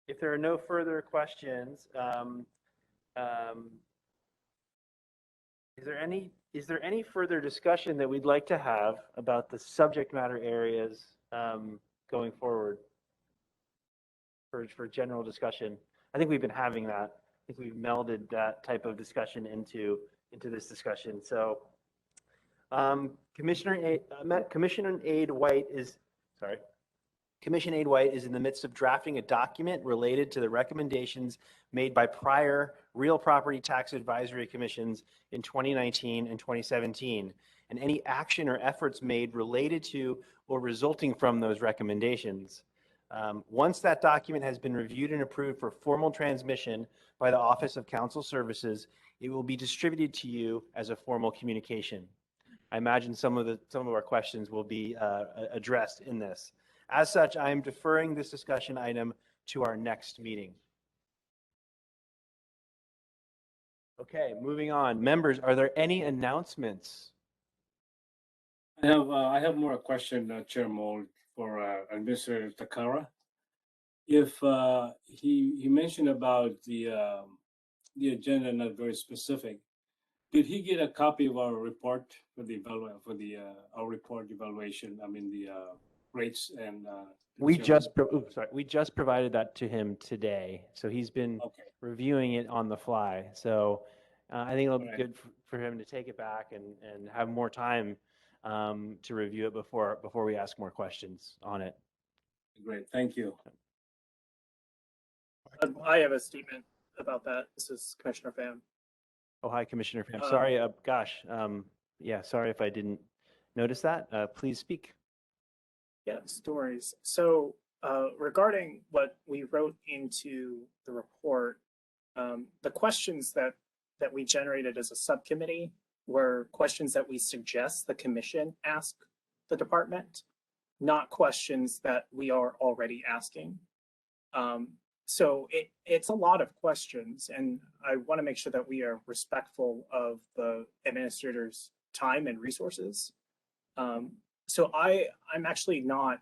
If there are no further questions, is there any further discussion that we'd like to have about the subject matter areas going forward for general discussion? I think we've been having that. I think we've melded that type of discussion into this discussion. So Commissioner Aide White is in the midst of drafting a document related to the recommendations made by prior real property tax advisory commissions in 2019 and 2017, and any action or efforts made related to or resulting from those recommendations. Once that document has been reviewed and approved for formal transmission by the Office of Counsel Services, it will be distributed to you as a formal communication. I imagine some of our questions will be addressed in this. As such, I am deferring this discussion item to our next meeting. Okay, moving on. Members, are there any announcements? I have more a question, Chair Mold, for Administrator Takara. If he mentioned about the agenda, not very specific, did he get a copy of our report for the our report evaluation? I mean the rates and We just provided that to him today, so he's been okay. reviewing it on the fly. So I think it'll be Right. good for him to take it back and have more time to review it before we ask more questions on it. Great, thank you. I have a statement about that. This is Commissioner Pham. Oh, hi, Commissioner Pham. Sorry, gosh, yeah, sorry if I didn't notice that. Please speak. Yeah, stories. So regarding what we wrote into the report, the questions that we generated as a subcommittee were questions that we suggest the commission ask the department, not questions that we are already asking. So it's a lot of questions, and I want to make sure that we are respectful of the administrator's time and resources. So I'm actually not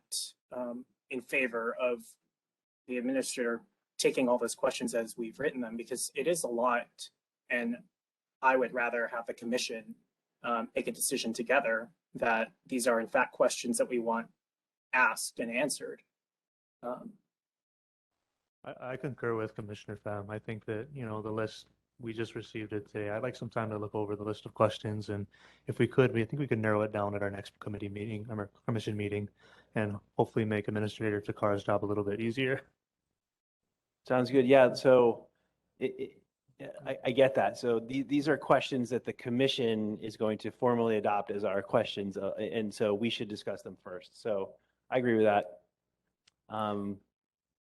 in favor of the administrator taking all those questions as we've written them, because it is a lot, and I would rather have the commission make a decision together that these are in fact questions that we want asked and answered. I concur with Commissioner Pham. I think that, the list, we just received it today. I'd like some time to look over the list of questions, and if we could, I think we could narrow it down at our next committee meeting, or commission meeting, and hopefully make Administrator Takara's job a little bit easier. Sounds good. Yeah, so I get that. So these are questions that the commission is going to formally adopt as our questions, and so we should discuss them first. So I agree with that.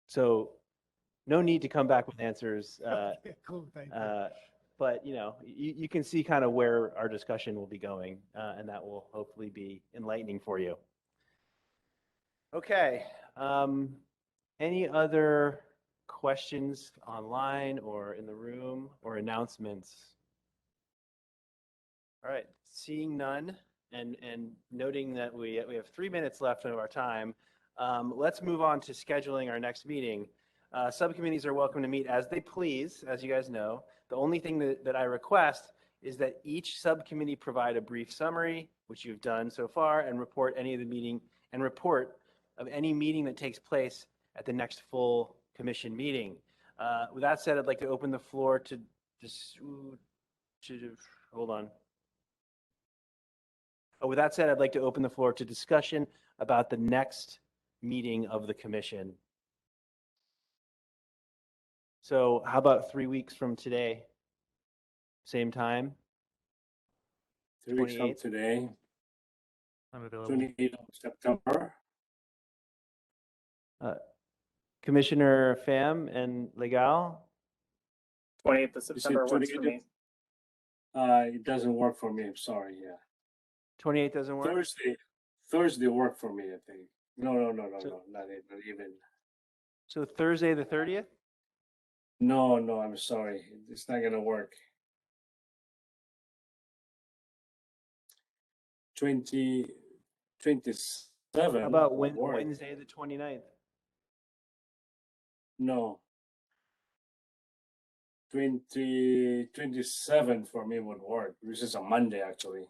So no need to come back with answers. Okay, cool, thank you. But you can see kind of where our discussion will be going, and that will hopefully be enlightening for you. Okay. Any other questions online or in the room or announcements? All right, seeing none and noting that we have 3 minutes left of our time, let's move on to scheduling our next meeting. Subcommittees are welcome to meet as they please, as you guys know. The only thing that I request is that each subcommittee provide a brief summary, which you've done so far, and report any of any meeting that takes place at the next full commission meeting. With that said, I'd like to open the floor to hold on. With that said, I'd like to open the floor to discussion about the next meeting of the commission. So how about 3 weeks from today? Same time? 3 weeks from 28th? today, I'm available. 28th of September. Commissioner Pham and Legal? 28th of September works for me. It doesn't work for me, I'm sorry, yeah. 28th doesn't work? Thursday work for me, I think. No, not even. So Thursday the 30th? No, I'm sorry, it's not gonna work. 27. How about would work. Wednesday the 29th? No. 27 for me would work. This is a Monday, actually.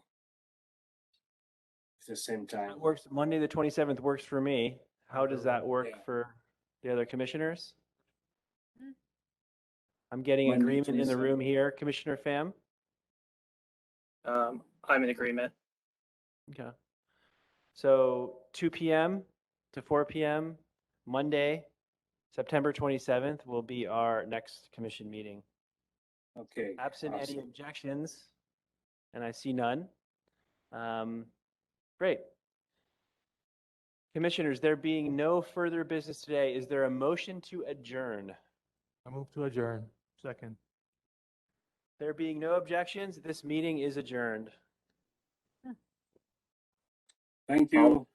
It's the same time. That works. Monday the 27th works for me. How does that work Yeah. for the other commissioners? I'm getting Monday, agreement in the 27th. room here. Commissioner Pham? I'm in agreement. Okay. So 2 p.m. to 4 p.m. Monday, September 27th will be our next commission meeting. Okay. Absent awesome. any objections, and I see none. Great. Commissioners, there being no further business today, is there a motion to adjourn? I move to adjourn. Second. There being no objections, this meeting is adjourned. Thank you.